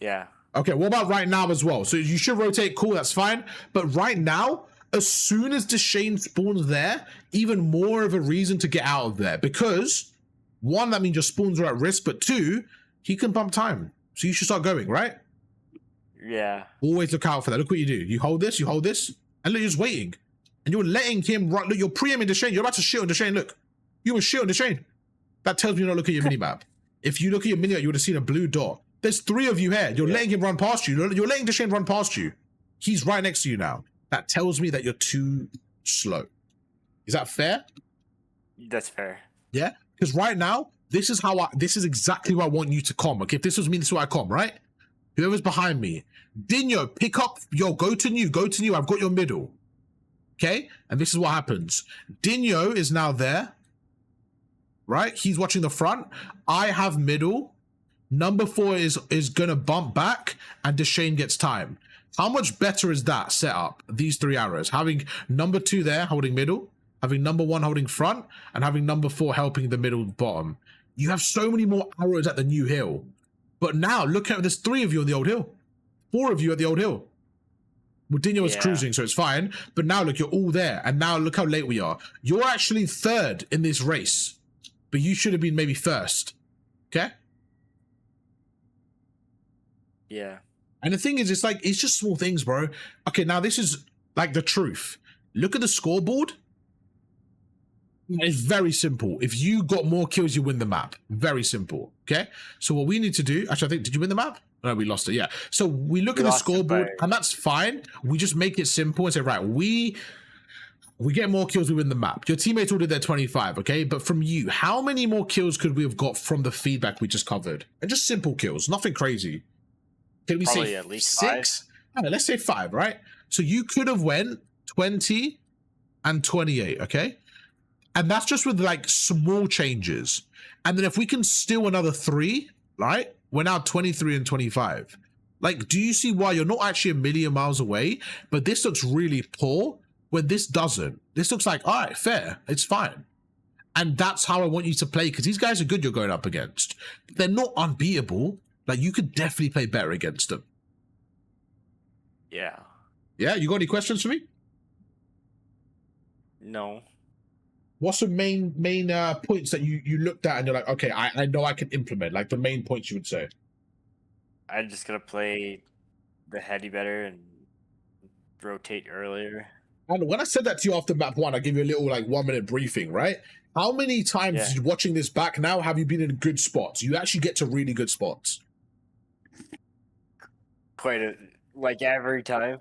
Yeah. Okay, what about right now as well? So you should rotate. Cool, that's fine. But right now, as soon as Deshane spawns there, even more of a reason to get out of there. Because, 1, that means your spawns are at risk, but 2, he can bump time. So you should start going, right? Yeah. Always look out for that. Look what you do. You hold this, and look, you're just waiting. And you're letting him run. Look, you're pre-aiming Deshane. You're about to shit on Deshane. Look. You were shit on Deshane. That tells me you're not looking at your minimap. If you look at your minimap, you would have seen a blue dot. There's 3 of you here. You're letting him run past you. You're letting Deshane run past you. He's right next to you now. That tells me that you're too slow. Is that fair? That's fair. Yeah? Because right now, this is exactly what I want you to com. Okay, if this was me, this is what I com, right? Whoever's behind me. Dino, pick up, go to new, I've got your middle. Okay? And this is what happens. Dino is now there. Right? He's watching the front. I have middle. Number 4 is gonna bump back, and Deshane gets time. How much better is that setup? These 3 arrows. Having number 2 there, holding middle. having number 1 holding front, and having number 4 helping the middle bottom. You have so many more arrows at the new hill. But now, look at, there's 3 of you on the old hill. 4 of you at the old hill. Moutinho was cruising, so it's fine. But now, look, you're all there. And now, look how late we are. You're actually 3rd in this race. But you should have been maybe 1st. Okay? Yeah. And the thing is, it's like, it's just small things, bro. Okay, now this is like the truth. Look at the scoreboard. It's very simple. If you got more kills, you win the map. Very simple. Okay? So what we need to do, actually, I think, did you win the map? No, we lost it. Yeah. So we look at the scoreboard, and that's fine. We just make it simple and say, right, we get more kills, we win the map. Your teammates all did their 25, okay? But from you, how many more kills could we have got from the feedback we just covered? And just simple kills, nothing crazy. Can we Probably say at least 6? 5? I don't know, let's say 5, right? So you could have went 20 and 28, okay? And that's just with like small changes. And then if we can steal another 3, right? We're now 23 and 25. Like, do you see why you're not actually a million miles away? But this looks really poor when this doesn't. This looks like, all right, fair. It's fine. And that's how I want you to play, because these guys are good you're going up against. They're not unbeatable. Like, you could definitely play better against them. Yeah. Yeah? You got any questions for me? No. What's the main points that you looked at and you're like, okay, I know I can implement, like the main points you would say? I'm just going to play the heady better and rotate earlier. And when I said that to you after map 1, I give you a little like 1-minute briefing, right? How many times watching this back now have you been in good spots? You actually get to really good spots. Like every time.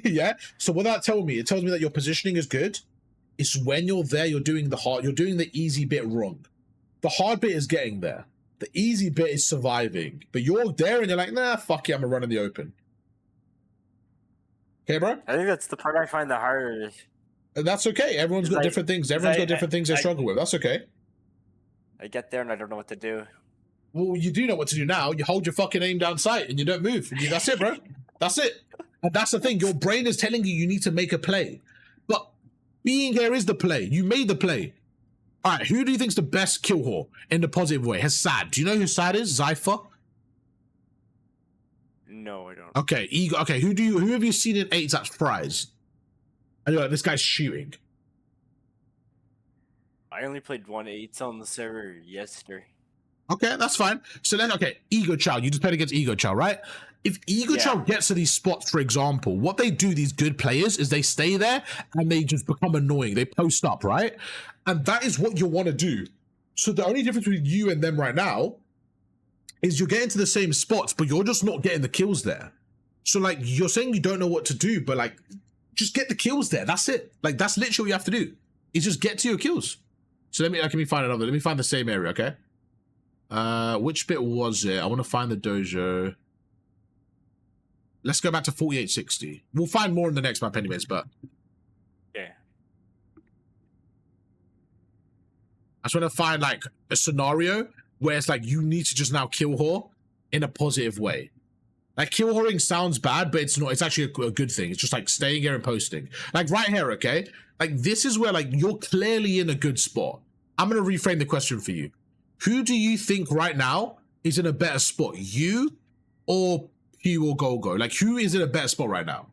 Yeah. So what that tells me, it tells me that your positioning is good. It's when you're there, you're doing the easy bit wrong. The hard bit is getting there. The easy bit is surviving. But you're there and you're like, nah, fuck it, I'm gonna run in the open. Okay, bro? I think that's the part I find the hardest. And that's okay. Everyone's got different things. Everyone's got different things they struggle with. That's okay. I get there and I don't know what to do. Well, you do know what to do now. You hold your fucking aim down sight and you don't move. That's it, bro. That's it. And that's the thing. Your brain is telling you need to make a play. But being here is the play. You made the play. All right, who do you think's the best kill whore in the positive way? Hassad. Do you know who Hassad is? Zypher? No, I don't. Okay, Ego. Okay, who have you seen in 8s at Fries? And you're like, this guy's shooting. I only played 1 8 on the server yesterday. Okay, that's fine. So then, okay, Ego Chow. You just played against Ego Chow, right? If Ego Chow gets to these spots, for example, what they do, these good players, is they stay there and they just become annoying. They post up, right? And that is what you want to do. So the only difference between you and them right now is you're getting to the same spots, but you're just not getting the kills there. So, like, you're saying you don't know what to do, but, like, just get the kills there. That's it. Like, that's literally what you have to do. Is just get to your kills. So let me find another. Let me find the same area, okay? Which bit was it? I want to find the dojo. Let's go back to 4860. We'll find more in the next map anyways, but yeah. I just want to find like a scenario where it's like you need to just now kill whore in a positive way. Like kill whoring sounds bad, but it's not. It's actually a good thing. It's just like staying here and posting. Like right here, okay? Like this is where like you're clearly in a good spot. I'm going to reframe the question for you. Who do you think right now is in a better spot? You or Pew or Gogo? Like who is in a better spot right now?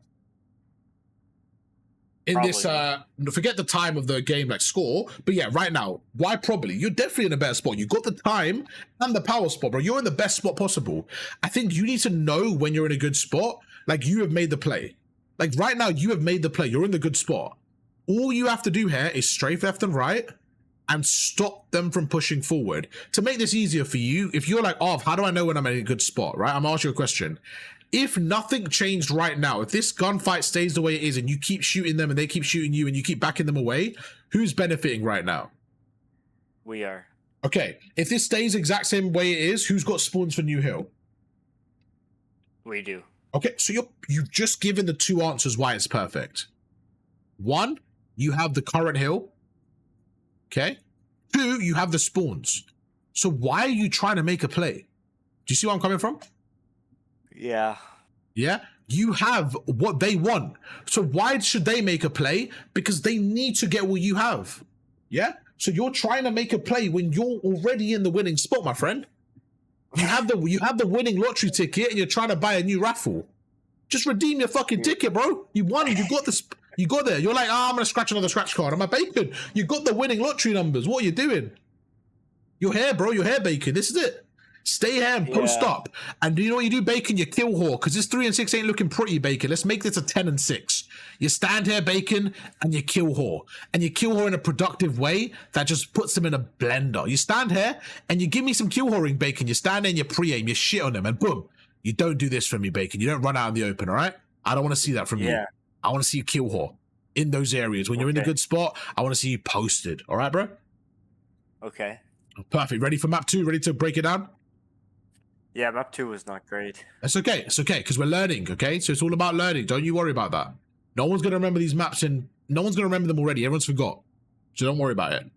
In Probably. This, forget the time of the game, like score, but yeah, right now, why probably? You're definitely in a better spot. You got the time and the power spot, bro. You're in the best spot possible. I think you need to know when you're in a good spot, like you have made the play. Like right now, you have made the play. You're in the good spot. All you have to do here is strafe left and right and stop them from pushing forward. To make this easier for you, if you're like, oh, how do I know when I'm in a good spot, right? I'm gonna ask you a question. If nothing changed right now, if this gunfight stays the way it is and you keep shooting them and they keep shooting you and you keep backing them away, who's benefiting right now? We are. Okay, if this stays exact same way it is, who's got spawns for New Hill? We do. Okay, so you've just given the two answers why it's perfect. One, you have the current hill. Okay. Two, you have the spawns. So why are you trying to make a play? Do you see where I'm coming from? Yeah. Yeah? you have what they want. So why should they make a play? Because they need to get what you have. Yeah? So you're trying to make a play when you're already in the winning spot, my friend. You have the winning lottery ticket and you're trying to buy a new raffle. Just redeem your fucking ticket, bro. You won. You got this. You got there. You're like, I'm gonna scratch another scratch card. I'm a bacon. You got the winning lottery numbers. What are you doing? Your hair, bro. Your hair, bacon. This is it. Stay here and post up. And you know what you do, Bacon? You kill whore, because this 3 and 6 ain't looking pretty, Bacon. Let's make this a 10 and 6. You stand here, Bacon, and you kill whore. And you kill whore in a productive way that just puts them in a blender. You stand here and you give me some kill whoring, Bacon. You stand there and you pre-aim, you shit on them, and boom. You don't do this for me, Bacon. You don't run out in the open, all right? I don't want to see that from you. I want to see you kill whore in those areas. When you're in a good spot, I want to see you posted. All right, bro? Okay. Perfect. Ready for map 2? Ready to break it down? Yeah, map 2 was not great. It's okay. It's okay, because we're learning, okay? So it's all about learning. Don't you worry about that. No one's going to remember these maps, and no one's going to remember them already. Everyone's forgot. So don't worry about it.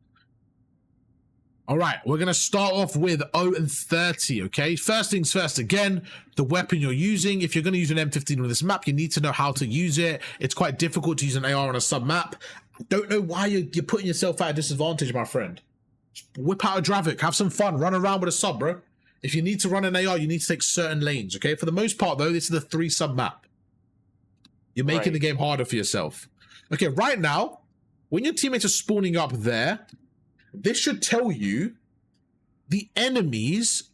All right, we're going to start off with 0 and 30, okay? First things first, again, the weapon you're using. If you're going to use an M15 on this map, you need to know how to use it. It's quite difficult to use an AR on a sub-map. I don't know why you're putting yourself at a disadvantage, my friend. Just whip out a Dravik, have some fun, run around with a sub, bro. If you need to run an AR, you need to take certain lanes, okay? For the most part, though, this is the 3 sub map. You're making the game harder for yourself. Okay, right now, when your teammates are spawning up there, this should tell you the enemies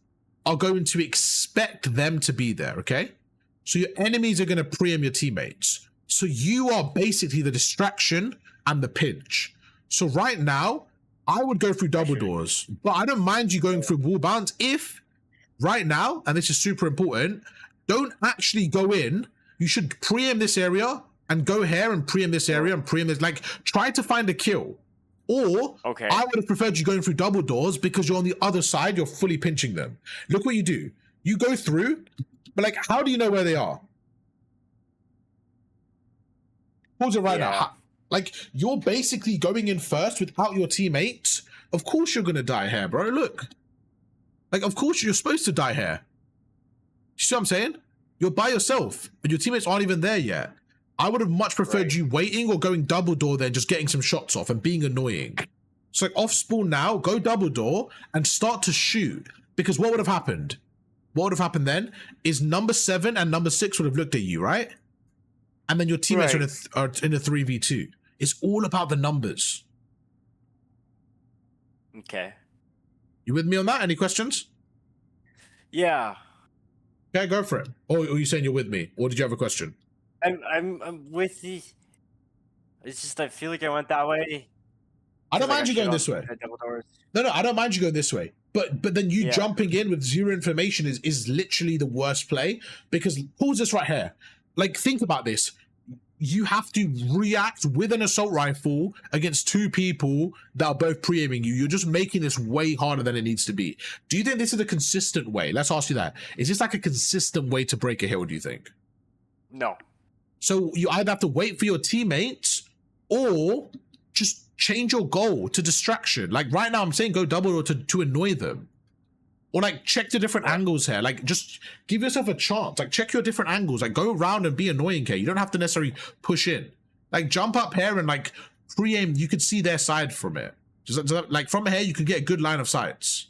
are going to expect them to be there, okay? So your enemies are going to pre-aim your teammates. So you are basically the distraction and the pinch. So right now, I would go through double doors, but I don't mind you going through wall bounce if right now, and this is super important, don't actually go in. You should pre-aim this area and go here and pre-aim this area and pre-aim this. Like, try to find a kill. Or I would have preferred you going through double doors because you're on the other side, you're fully pinching them. Look what you do. You go through, but like, how do you know where they are? Pause it right now. Like, you're basically going in first without your teammates. Of course you're going to die here, bro. Look. Like, of course you're supposed to die here. You see what I'm saying? You're by yourself, and your teammates aren't even there yet. I would have much preferred you waiting or going double door there, just getting some shots off and being annoying. So like, off spawn now, go double door and start to shoot. Because what would have happened? What would have happened then is number 7 and number 6 would have looked at you, right? And then your teammates are in a 3v2. It's all about the numbers. Okay. You with me on that? Any questions? Yeah. Okay, go for it. Or are you saying you're with me? Or did you have a question? I'm with you. It's just I feel like I went that way. I don't mind you going this way. No, I don't mind you going this way. But then you jumping in with zero information is literally the worst play. Because pause this right here. Like, think about this. You have to react with an assault rifle against 2 people that are both pre-aiming you. You're just making this way harder than it needs to be. Do you think this is a consistent way? Let's ask you that. Is this like a consistent way to break a hill, do you think? No. So you either have to wait for your teammates or just change your goal to distraction. Like right now, I'm saying go double or to annoy them. Or like check the different angles here. Like just give yourself a chance. Like check your different angles. Like go around and be annoying here. You don't have to necessarily push in. Like jump up here and like pre-aim. You could see their side from it. Just like from here, you could get a good line of sights.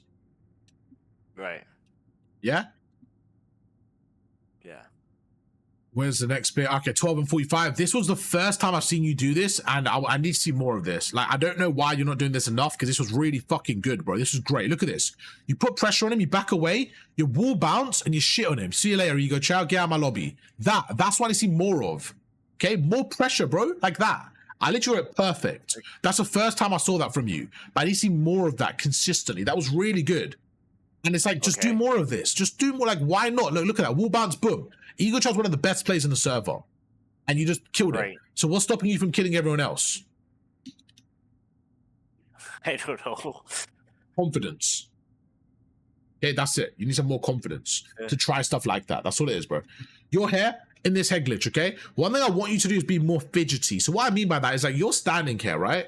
Right. Yeah? Yeah. Where's the next bit? Okay, 12 and 45. This was the first time I've seen you do this, and I need to see more of this. Like, I don't know why you're not doing this enough, because this was really fucking good, bro. This was great. Look at this. You put pressure on him, you back away, you wall bounce, and you shit on him. See you later. You go, ciao, get out of my lobby. That's what I see more of. Okay? More pressure, bro. Like that. I literally went perfect. That's the first time I saw that from you. But I need to see more of that consistently. That was really good. And it's like, just do more of this. Just do more. Like, why not? Look at that. Wall bounce, boom. Eagle Child's one of the best players in the server. And you just killed it. So what's stopping you from killing everyone else? I don't know. Confidence. Okay, that's it. You need some more confidence to try stuff like that. That's all it is, bro. You're here in this head glitch, okay? One thing I want you to do is be more fidgety. So what I mean by that is like, you're standing here, right?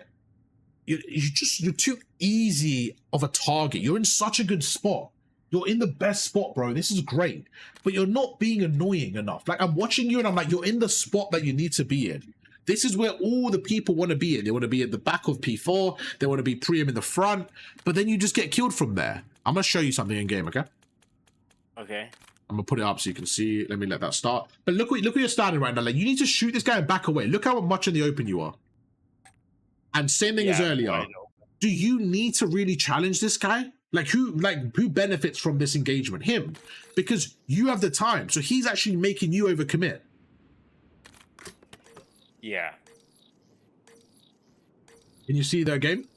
You're too easy of a target. You're in such a good spot. You're in the best spot, bro. This is great. But you're not being annoying enough. Like, I'm watching you and I'm like, you're in the spot that you need to be in. This is where all the people want to be in. They want to be at the back of P4. They want to be Priam in the front. But then you just get killed from there. I'm going to show you something in game, okay? Okay. I'm going to put it up so you can see. Let me let that start. But look where you're standing right now. Like, you need to shoot this guy and back away. Look how much in the open you are. And same thing as earlier. Do you need to really challenge this guy? Like who benefits from this engagement? Him. Because you have the time. So he's actually making you overcommit. Yeah. Can you see their game?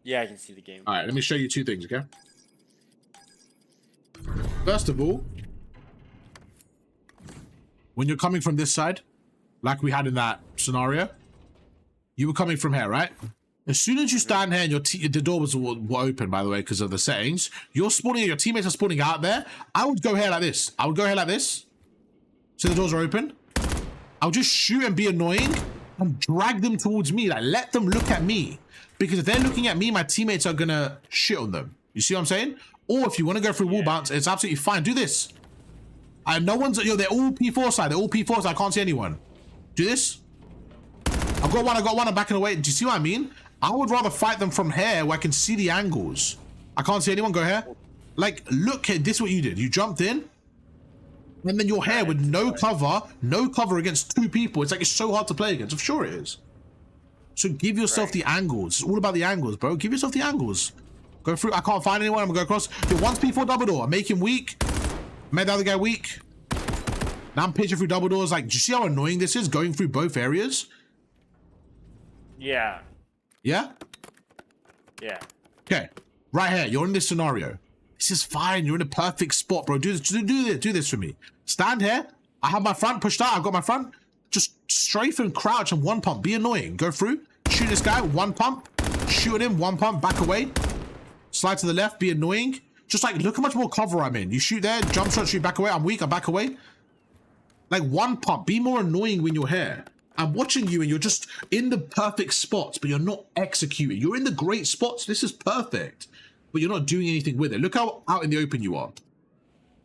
Yeah, I can see the game. All right, let me show you two things, okay? First of all, when you're coming from this side, like we had in that scenario, you were coming from here, right? As soon as you stand here and the doors were open, by the way, because of the settings, you're spawning, your teammates are spawning out there. I would go here like this. I would go here like this. So the doors are open. I'll just shoot and be annoying and drag them towards me. Like, let them look at me. Because if they're looking at me, my teammates are going to shit on them. You see what I'm saying? Or if you want to go through wall bounce, it's absolutely fine. Do this. No one's, they're all P4 side. They're all P4 side. I can't see anyone. Do this. I got one. I'm backing away. Do you see what I mean? I would rather fight them from here where I can see the angles. I can't see anyone. Go here. Like, look at this, what you did. You jumped in. And then you're here with no cover against two people. It's like, it's so hard to play against. I'm sure it is. So give yourself the angles. It's all about the angles, bro. Give yourself the angles. Go through. I can't find anyone. I'm gonna go across. Yo, one's P4 double door. I make him weak. Made the other guy weak. Now I'm pitching through double doors. Like, do you see how annoying this is? Going through both areas. Yeah. Yeah? Yeah. Okay. Right here. You're in this scenario. This is fine. You're in a perfect spot, bro. Do this for me. Stand here. I have my front pushed out. I've got my front. Just strafe and crouch and one pump. Be annoying. Go through. Shoot this guy. One pump. Shoot him. One pump. Back away. Slide to the left. Be annoying. Just like, look how much more cover I'm in. You shoot there. Jump shot. Shoot back away. I'm weak. I back away. Like, one pump. Be more annoying when you're here. I'm watching you and you're just in the perfect spots, but you're not executing. You're in the great spots. This is perfect. But you're not doing anything with it. Look how out in the open you are.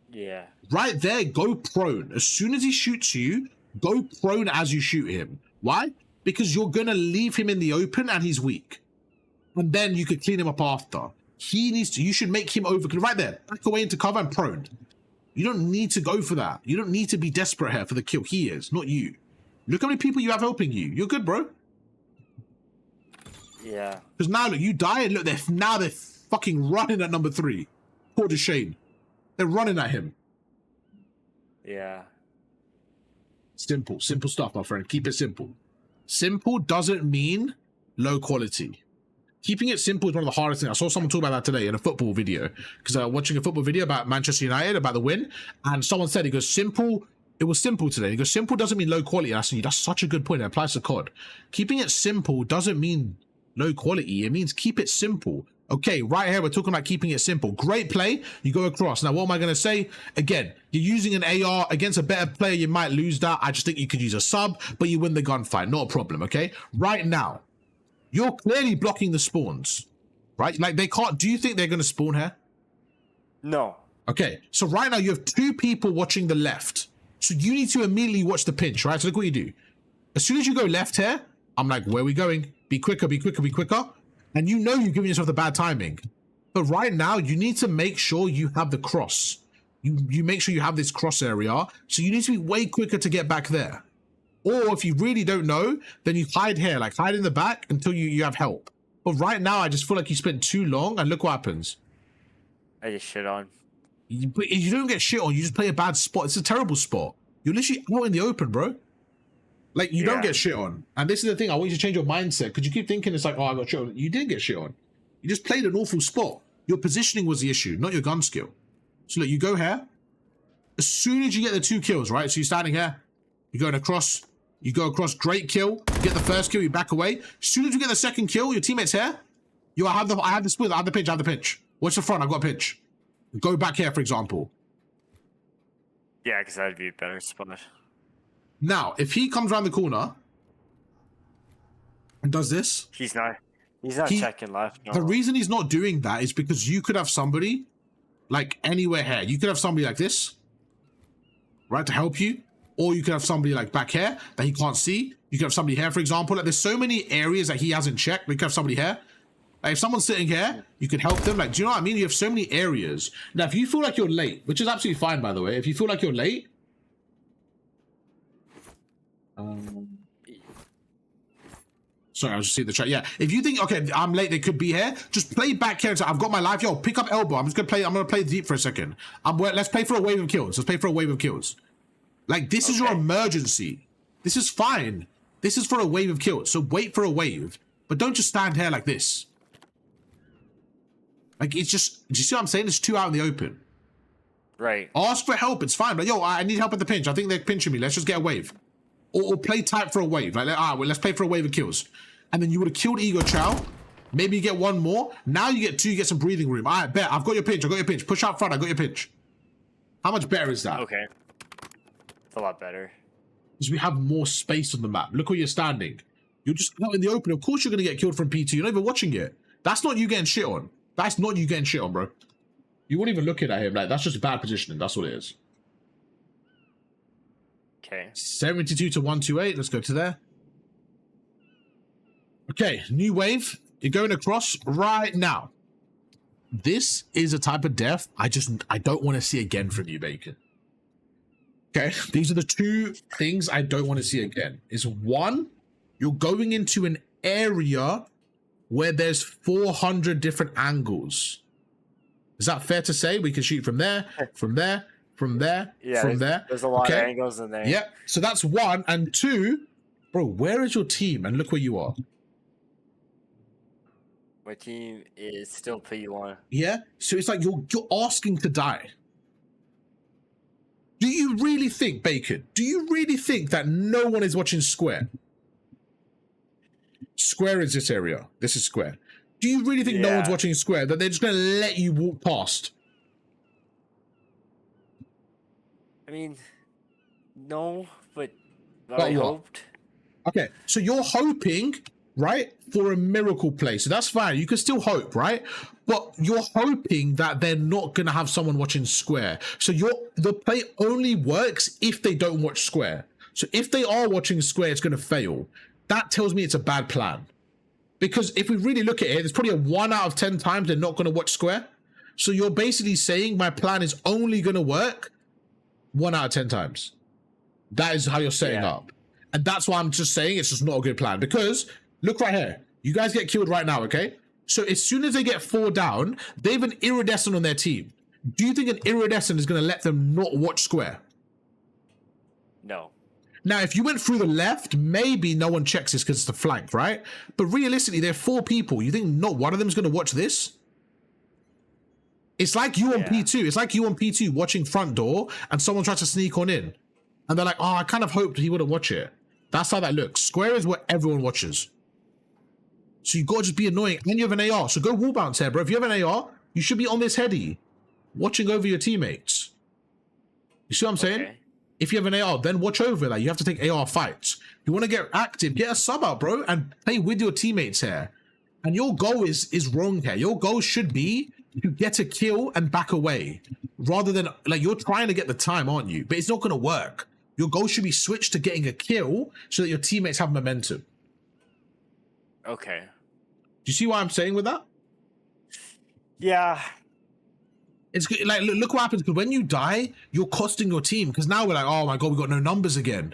Yeah. Right there, go prone. As soon as he shoots you, go prone as you shoot him. Why? Because you're going to leave him in the open and he's weak. And then you could clean him up after. You should make him over. Right there, back away into cover and prone. You don't need to go for that. You don't need to be desperate here for the kill. He is, not you. Look how many people you have helping you. You're good, bro. Yeah. Because now, look, you die and look, they're fucking running at number 3. Poor Shane. They're running at him. Yeah. Simple stuff, my friend. Keep it simple. Simple doesn't mean low quality. Keeping it simple is one of the hardest things. I saw someone talk about that today in a football video. Because I was watching a football video about Manchester United, about the win. And someone said, he goes, simple. It was simple today. He goes, simple doesn't mean low quality. And I said, that's such a good point. It applies to COD. Keeping it simple doesn't mean low quality. It means keep it simple. Okay, right here, we're talking about keeping it simple. Great play. You go across. Now, what am I going to say? Again, you're using an AR against a better player. You might lose that. I just think you could use a sub, but you win the gunfight. Not a problem, okay? Right now, you're clearly blocking the spawns, right? Like, they can't. Do you think they're going to spawn here? No. Okay, so right now, you have 2 people watching the left. So you need to immediately watch the pinch, right? So look what you do. As soon as you go left here, I'm like, where are we going? Be quicker, be quicker, be quicker. And you know you're giving yourself the bad timing. But right now, you need to make sure you have the cross. You make sure you have this cross area. So you need to be way quicker to get back there. Or if you really don't know, then you hide here, like hide in the back until you have help. But right now, I just feel like you spent too long and look what happens. I just shit on. You don't get shit on, you just play a bad spot. It's a terrible spot. You're literally out in the open, bro. Like, you don't get shit on. And this is the thing, I want you to change your mindset, because you keep thinking it's like, oh, I got shit on. You didn't get shit on. You just played an awful spot. Your positioning was the issue, not your gun skill. So look, you go here. As soon as you get the 2 kills, right? So you're standing here, you're going across, you go across, great kill. You get the first kill, you back away. As soon as you get the second kill, your teammate's here. I have the split, I have the pinch. What's the front? I've got a pinch. Go back here, for example. Yeah, because that'd be a better spot. Now, if he comes around the corner and does this... He's not checking left. No. The reason he's not doing that is because you could have somebody like anywhere here. You could have somebody like this, right, to help you, or you could have somebody like back here that he can't see. You could have somebody here, for example. Like, there's so many areas that he hasn't checked. We could have somebody here. Like, if someone's sitting here, you could help them. Like, do you know what I mean? You have so many areas. Now, if you feel like you're late, which is absolutely fine, by the way. If you feel like you're late, sorry, I was just seeing the chat. Yeah, if you think, okay, I'm late, they could be here, just play back here. I've got my life. Yo, pick up elbow. I'm gonna play deep for a second. Let's play for a wave of kills. Let's play for a wave of kills. Like, this is your emergency. This is fine. This is for a wave of kills. So wait for a wave, but don't just stand here like this. Like, it's just, do you see what I'm saying? It's too out in the open. Right. Ask for help. It's fine. But yo, I need help at the pinch. I think they're pinching me. Let's just get a wave. Or play tight for a wave. Like, well, let's play for a wave of kills. And then you would have killed Ego Chow. Maybe you get one more. Now you get two, you get some breathing room. All right, bet. I've got your pinch. I've got your pinch. Push out front. I got your pinch. How much better is that? Okay. It's a lot better. Because we have more space on the map. Look where you're standing. You're just out in the open. Of course you're going to get killed from P2. You're not even watching it. That's not you getting shit on. That's not you getting shit on, bro. You weren't even looking at him. Like, that's just bad positioning. That's what it is. Okay. 72 to 128. Let's go to there. Okay, new wave. You're going across right now. This is a type of death I don't want to see again from you, Bacon. Okay, these are the two things I don't want to see again. Is one, you're going into an area where there's 400 different angles. Is that fair to say? We can shoot from there, from there, from there, from there. There's a lot of angles in there. Yeah, so that's one. And two, bro, where is your team? And look where you are. My team is still P1. Yeah, so it's like you're asking to die. Do you really think, Bacon, do you really think that no one is watching Square? Square is this area. This is Square. Do you really think no one's watching Square, that they're just going to let you walk past? I mean, no, but what? I hoped. Okay, so you're hoping, right, for a miracle play. So that's fine. You can still hope, right? But you're hoping that they're not going to have someone watching Square. So the play only works if they don't watch Square. So if they are watching Square, it's going to fail. That tells me it's a bad plan. Because if we really look at it, there's probably a 1 out of 10 times they're not going to watch Square. So you're basically saying my plan is only going to work 1 out of 10 times. That is how you're setting up. And that's why I'm just saying it's just not a good plan. Because look right here. You guys get killed right now, okay? So as soon as they get 4 down, they have an Iridescent on their team. Do you think an Iridescent is going to let them not watch Square? No. Now, if you went through the left, maybe no one checks this because it's the flank, right? But realistically, there are 4 people. You think not one of them is going to watch this? It's like you on P2. It's like you on P2 watching front door and someone tries to sneak on in. And they're like, oh, I kind of hoped he wouldn't watch it. That's how that looks. Square is what everyone watches. So you got to just be annoying. And you have an AR. So go wall bounce here, bro. If you have an AR, you should be on this heady, watching over your teammates. You see what I'm saying? If you have an AR, then watch over that. You have to take AR fights. You want to get active, get a sub out, bro, and play with your teammates here. And your goal is wrong here. Your goal should be to get a kill and back away. Rather than, like, you're trying to get the time, aren't you? But it's not going to work. Your goal should be switched to getting a kill so that your teammates have momentum. Okay. Do you see what I'm saying with that? Yeah. It's like, look what happens, because when you die, you're costing your team. Because now we're like, oh my God, we got no numbers again.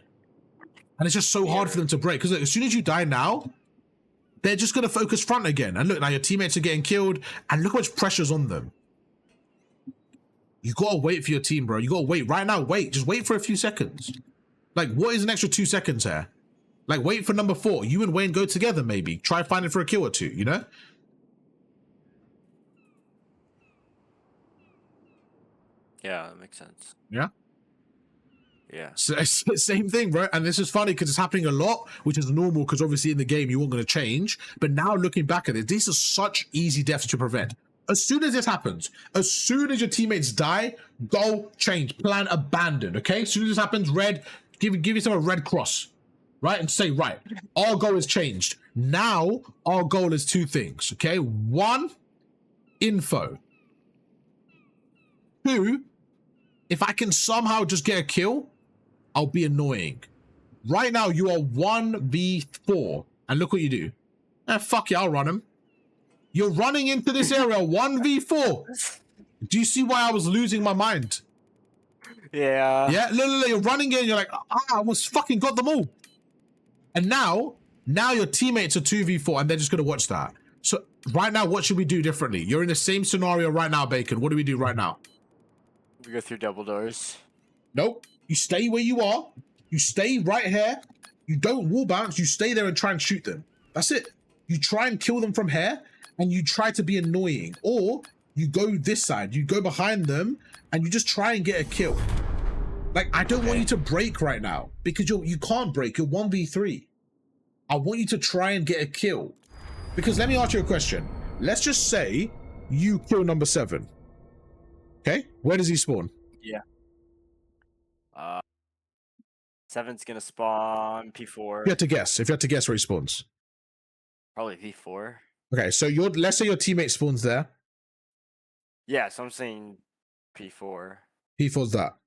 And it's just so hard for them to break. Because as soon as you die now, they're just going to focus front again. And look, now your teammates are getting killed. And look how much pressure's on them. You got to wait for your team, bro. You got to wait. Right now, wait. Just wait for a few seconds. Like, what is an extra 2 seconds here? Like, wait for number 4. You and Wayne go together, maybe. Try finding for a kill or 2, you know? Yeah, that makes sense. Yeah? Yeah. So it's the same thing, bro. And this is funny because it's happening a lot, which is normal because obviously in the game you weren't going to change. But now looking back at it, these are such easy deaths to prevent. As soon as this happens, as soon as your teammates die, go change. Plan abandoned, okay? As soon as this happens, red, give yourself a red cross, right? And say, right, our goal has changed. Now, our goal is 2 things, okay? 1, info. 2, if I can somehow just get a kill, I'll be annoying. Right now, you are 1v4. And look what you do. Fuck yeah, I'll run him. You're running into this area 1v4. Do you see why I was losing my mind? Yeah. Yeah, look, you're running in, you're like, I almost fucking got them all. And now your teammates are 2v4 and they're just going to watch that. So right now, what should we do differently? You're in the same scenario right now, Bacon. What do we do right now? We go through double doors. Nope. You stay where you are. You stay right here. You don't wall bounce. You stay there and try and shoot them. That's it. You try and kill them from here and you try to be annoying. Or you go this side. You go behind them and you just try and get a kill. Like, I don't want you to break right now because you can't break. You're 1v3. I want you to try and get a kill. Because let me ask you a question. Let's just say you kill number 7. Okay? Where does he spawn? Yeah. 7's gonna spawn P4. If you had to guess where he spawns. Probably P4. Okay, so let's say your teammate spawns there. Yeah, so I'm saying P4. P4's that.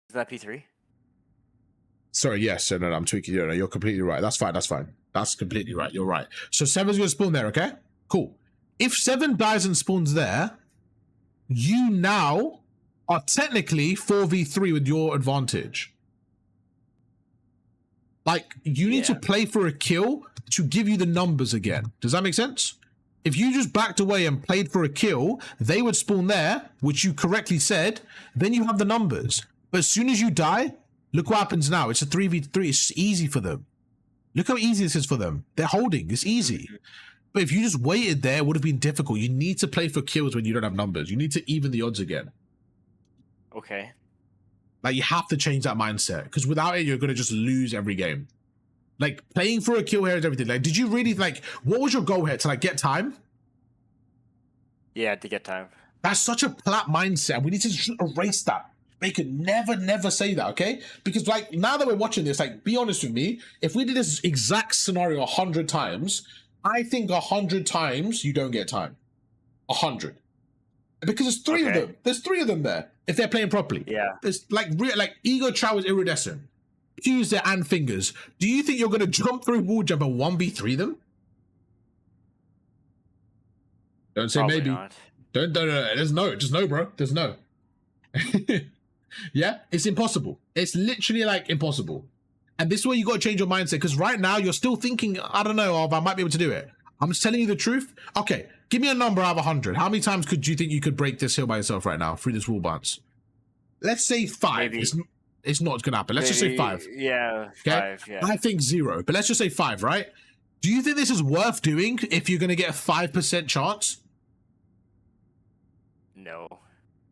Is that P3? Sorry, yes. No, I'm tweaking. No, you're completely right. That's fine. That's completely right. You're right. So 7's going to spawn there, okay? Cool. If 7 dies and spawns there, you now are technically 4v3 with your advantage. Like, you need to play for a kill to give you the numbers again. Does that make sense? If you just backed away and played for a kill, they would spawn there, which you correctly said, then you have the numbers. But as soon as you die, look what happens now. It's a 3v3. It's easy for them. Look how easy this is for them. They're holding. It's easy. But if you just waited there, it would have been difficult. You need to play for kills when you don't have numbers. You need to even the odds again. Okay. Like, you have to change that mindset. Because without it, you're going to just lose every game. Like, playing for a kill here is everything. Like, did you really, like, what was your goal here? To, like, get time? Yeah, to get time. That's such a plat mindset. We need to just erase that. Bacon, never say that, okay? Because, like, now that we're watching this, like, be honest with me. If we did this exact scenario 100 times, I think 100 times you don't get time. 100. Because there's 3 of them. There's 3 of them there, if they're playing properly. Yeah. There's, like Ego Chow is Iridescent. Fuse there and Fingers. Do you think you're going to jump through wall jump and 1v3 them? Don't say Probably maybe. Not. Don't. There's no. Just no, bro. There's no. Yeah, it's impossible. It's literally like impossible. And this is where you got to change your mindset, because right now you're still thinking, I don't know, I might be able to do it. I'm just telling you the truth. Okay, give me a number out of 100. How many times could you think you could break this hill by yourself right now through this wall bounce? Let's say 5. Maybe. It's not going to happen. Let's just say 5. Yeah, okay? 5, yeah. I think 0, but let's just say 5, right? Do you think this is worth doing if you're going to get a 5% chance? No.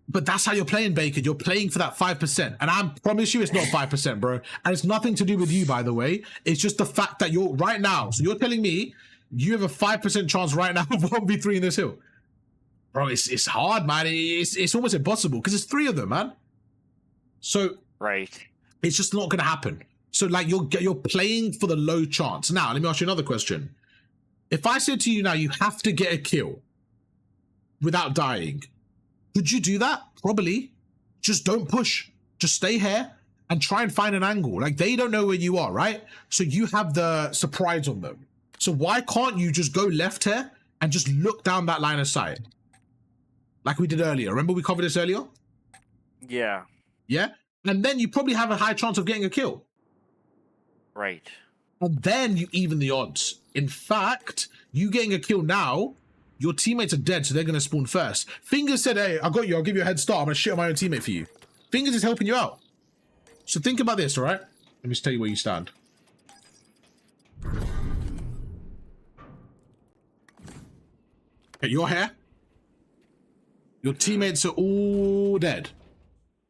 But that's how you're playing, Bacon. You're playing for that 5%. And I promise you it's not 5%, bro. And it's nothing to do with you, by the way. It's just the fact that you're right now. So you're telling me you have a 5% chance right now of 1v3 in this hill. Bro, it's hard, man. It's almost impossible because it's 3 of them, man. So right. It's just not going to happen. So, like, you're playing for the low chance. Now, let me ask you another question. If I said to you now, you have to get a kill without dying, could you do that? Probably. Just don't push. Just stay here and try and find an angle. Like, they don't know where you are, right? So you have the surprise on them. So why can't you just go left here and just look down that line of sight? Like we did earlier. Remember we covered this earlier? Yeah. Yeah? And then you probably have a high chance of getting a kill. Right. And then you even the odds. In fact, you getting a kill now, your teammates are dead, so they're going to spawn first. Fingers said, hey, I got you. I'll give you a head start. I'm going to shit on my own teammate for you. Fingers is helping you out. So think about this, all right? Let me just tell you where you stand. Okay, you're here. Your teammates are all dead.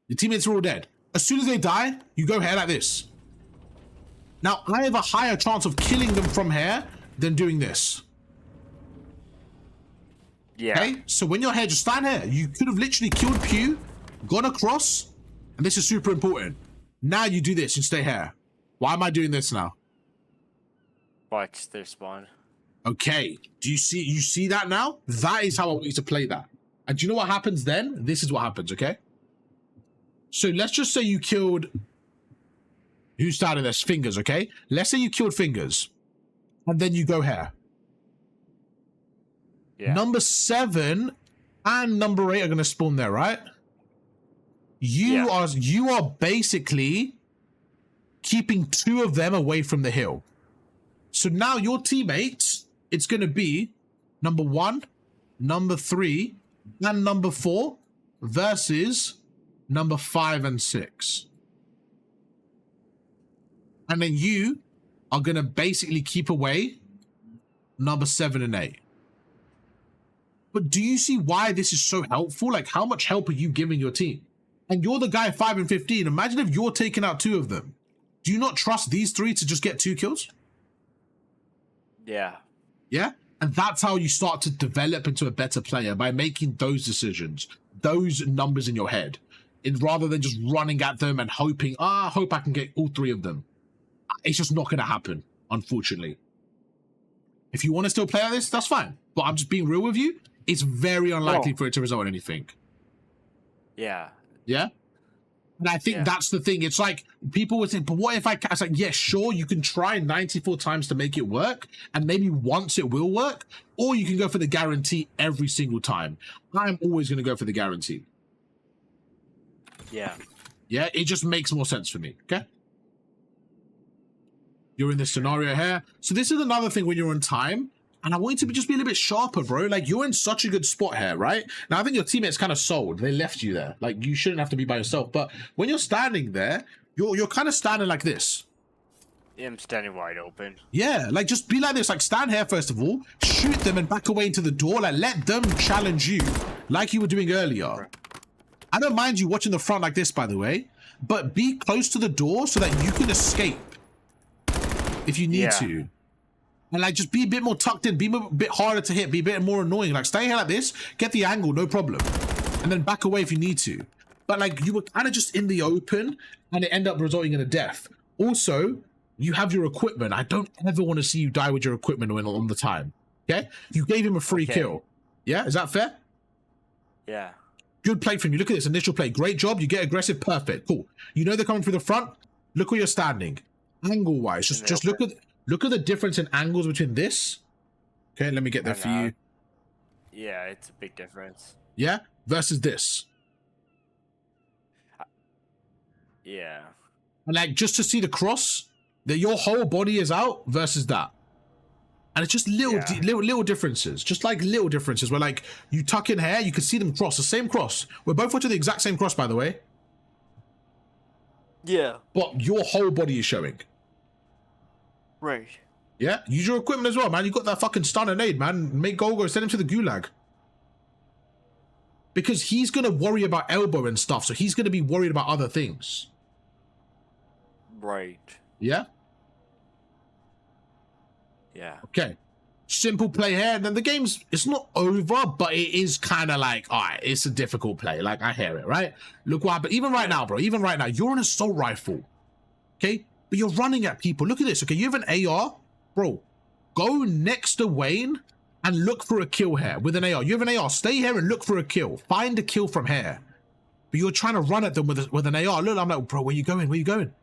Your teammates are all dead. As soon as they die, you go here like this. Now, I have a higher chance of killing them from here than doing this. Yeah. Okay? So when you're here, just stand here. You could have literally killed Pew, gone across, and this is super important. Now you do this and stay here. Why am I doing this now? Watch their spawn. Okay. Do you see that now? That is how I want you to play that. And do you know what happens then? This is what happens, okay? So let's just say you killed... Who started this? Fingers, okay? Let's say you killed Fingers. And then you go here. Yeah. Number 7 and number 8 are going to spawn there, right? You are basically keeping 2 of them away from the hill. So now your teammates, it's going to be number 1, number 3, and number 4 versus number 5 and 6. And then you are going to basically keep away number 7 and 8. But do you see why this is so helpful? Like, how much help are you giving your team? And you're the guy 5 and 15. Imagine if you're taking out 2 of them. Do you not trust these 3 to just get 2 kills? Yeah. Yeah? And that's how you start to develop into a better player, by making those decisions, those numbers in your head, rather than just running at them and hoping, I hope I can get all 3 of them. It's just not going to happen, unfortunately. If you want to still play like this, that's fine. But I'm just being real with you. It's very unlikely for it to result in anything. Yeah. Yeah? And I think that's the thing. It's like, people would think, but what if I was like, yeah, sure, you can try 94 times to make it work, and maybe once it will work, or you can go for the guarantee every single time. I'm always going to go for the guarantee. Yeah. Yeah, it just makes more sense for me, okay? You're in this scenario here. So this is another thing when you're on time, and I want you to just be a little bit sharper, bro. Like, you're in such a good spot here, right? Now, I think your teammates kind of sold. They left you there. Like, you shouldn't have to be by yourself. But when you're standing there, you're kind of standing like this. Yeah, I'm standing wide open. Yeah, like, just be like this. Like, stand here, first of all. Shoot them and back away into the door. Like, let them challenge you, like you were doing earlier. I don't mind you watching the front like this, by the way. But be close to the door so that you can escape if you need to. And like, just be a bit more tucked in, be a bit harder to hit, be a bit more annoying. Like, stay here like this, get the angle, no problem. And then back away if you need to. But like, you were kind of just in the open, and it ended up resulting in a death. Also, you have your equipment. I don't ever want to see you die with your equipment on the time. Okay? You gave him a free kill. Yeah? Is that fair? Yeah. Good play from you. Look at this initial play. Great job. You get aggressive. Perfect. Cool. You know they're coming through the front. Look where you're standing. Angle-wise. Just look at the difference in angles between this. Okay, let me get there for you. Yeah, it's a big difference. Yeah? Versus this. Yeah. And like, just to see the cross, that your whole body is out versus that. And it's just little differences. Just like little differences where like, you tuck in here, you can see them cross. The same cross. We're both watching the exact same cross, by the way. Yeah. But your whole body is showing. Right. Yeah? Use your equipment as well, man. You got that fucking stun and aid, man. Make Golgo, send him to the gulag. Because he's going to worry about elbow and stuff, so he's going to be worried about other things. Right. Yeah? Yeah. Okay. Simple play here, and then the game's, it's not over, but it is kind of like, all right, it's a difficult play. Like, I hear it, right? Look what happened. Even right now, bro, even right now, you're an assault rifle. Okay? But you're running at people. Look at this, okay? You have an AR. Bro, go next to Wayne and look for a kill here with an AR. You have an AR. Stay here and look for a kill. Find a kill from here. But you're trying to run at them with an AR. Look, I'm like, bro, where you going? Where you going?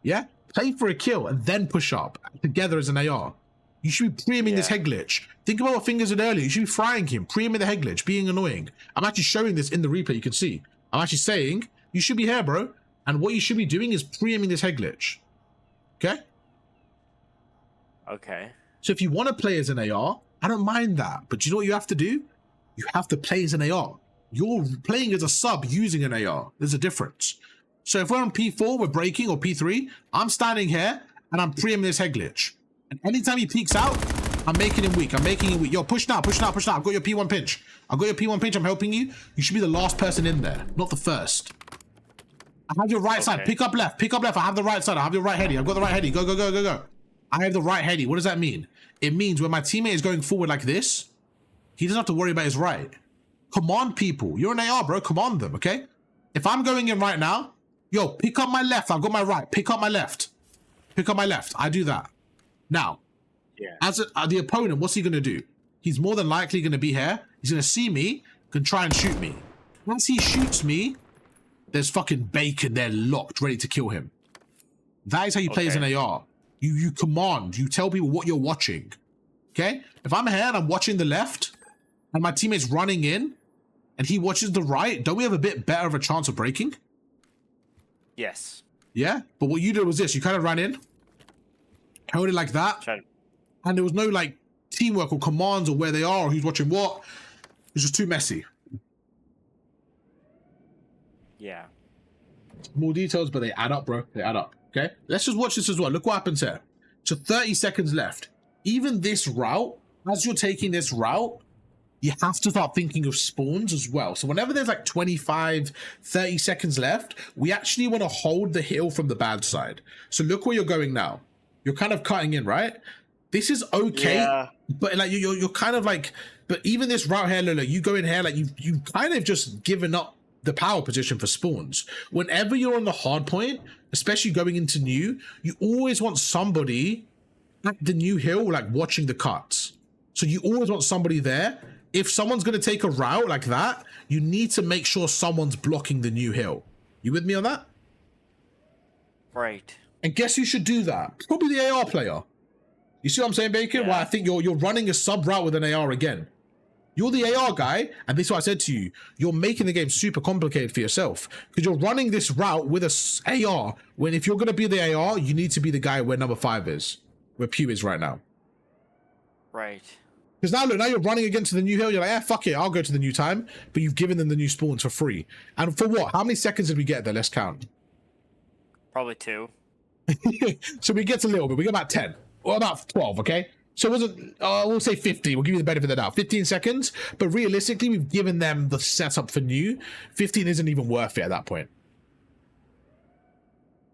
Yeah? Play for a kill and then push up together as an AR. You should be pre-aiming this head glitch. Think about what Fingers did earlier. You should be frying him, pre-aiming the head glitch, being annoying. I'm actually showing this in the replay, you can see. I'm actually saying, you should be here, bro. And what you should be doing is pre-aiming this head glitch. Okay? Okay. So if you want to play as an AR, I don't mind that. But you know what you have to do? You have to play as an AR. You're playing as a sub using an AR. There's a difference. So if we're on P4, we're breaking, or P3, I'm standing here, and I'm pre-aiming this head glitch. And anytime he peeks out, I'm making him weak. I'm making him weak. Yo, push now, push now, push now. I've got your P1 pinch. I've got your P1 pinch. I'm helping you. You should be the last person in there, not the first. I have your right side. Pick up left. Pick up left. I have the right side. I have your right heady. I've got the right heady. Go, go, go, go, go. I have the right heady. What does that mean? It means when my teammate is going forward like this, he doesn't have to worry about his right. Command people. You're an AR, bro. Command them, okay? If I'm going in right now, yo, pick up my left. I've got my right. Pick up my left. Pick up my left. I do that. Now, as the opponent, what's he going to do? He's more than likely going to be here. He's gonna see me, can try and shoot me. Once he shoots me, there's fucking Bacon there locked, ready to kill him. That is how you play as an AR. You command, you tell people what you're watching. Okay? If I'm here and I'm watching the left, and my teammate's running in, and he watches the right, don't we have a bit better of a chance of breaking? Yes. Yeah? But what you did was this, you kind of ran in, held it like that, and there was no like teamwork or commands or where they are or who's watching what. It was just too messy. Yeah. More details, but they add up, bro. They add up. Okay? Let's just watch this as well. Look what happens here. So 30 seconds left. Even this route, as you're taking this route, you have to start thinking of spawns as well. So whenever there's like 25, 30 seconds left, we actually want to hold the hill from the bad side. So look where you're going now. You're kind of cutting in, right? This is okay, but like you're kind of like, but even this route here, look, you go in here, like you kind of just given up the power position for spawns. Whenever you're on the hard point, especially going into new, you always want somebody at the new hill, like watching the cuts. So you always want somebody there. If someone's going to take a route like that, you need to make sure someone's blocking the new hill. You with me on that? Right. And guess who should do that? Probably the AR player. You see what I'm saying, Bacon? Yeah. Well, I think you're running a sub route with an AR again. You're the AR guy, and this is what I said to you. You're making the game super complicated for yourself because you're running this route with a AR. When if you're going to be the AR, you need to be the guy where number 5 is, where Pew is right now. Right. Because now, look, now you're running against the new hill. You're like, fuck it, I'll go to the new time. But you've given them the new spawns for free. And for what? How many seconds did we get there? Let's count. Probably 2. So we get a little bit. We got about 10. Or about 12, okay? So it wasn't, we'll say 50. We'll give you the benefit of the doubt. 15 seconds. But realistically, we've given them the setup for new. 15 isn't even worth it at that point.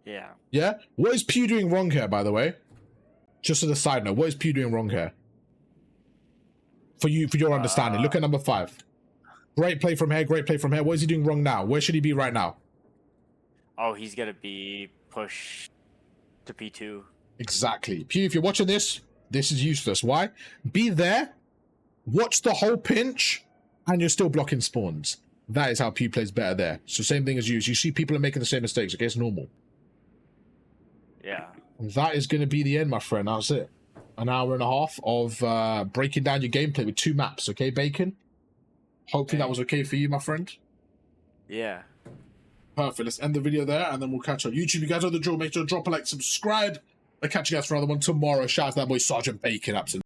Yeah. Yeah? What is Pew doing wrong here, by the way? Just as a side note, what is Pew doing wrong here? For your understanding. Look at number 5. Great play from here, great play from here. What is he doing wrong now? Where should he be right now? Oh, he's going to be pushed to P2. Exactly. Pew, if you're watching this, this is useless. Why? Be there, watch the whole pinch, and you're still blocking spawns. That is how Pew plays better there. So same thing as you. You see people are making the same mistakes. Okay, it's normal. Yeah. That is going to be the end, my friend. That's it. An hour and a half of breaking down your gameplay with 2 maps. Okay, Bacon? Hopefully that was okay for you, my friend. Yeah. Perfect. Let's end the video there, and then we'll catch up. YouTube, you guys know the drill. Make sure to drop a like, subscribe. I'll catch you guys for another one tomorrow. Shout out to that boy Sergeant Bacon. Absolutely.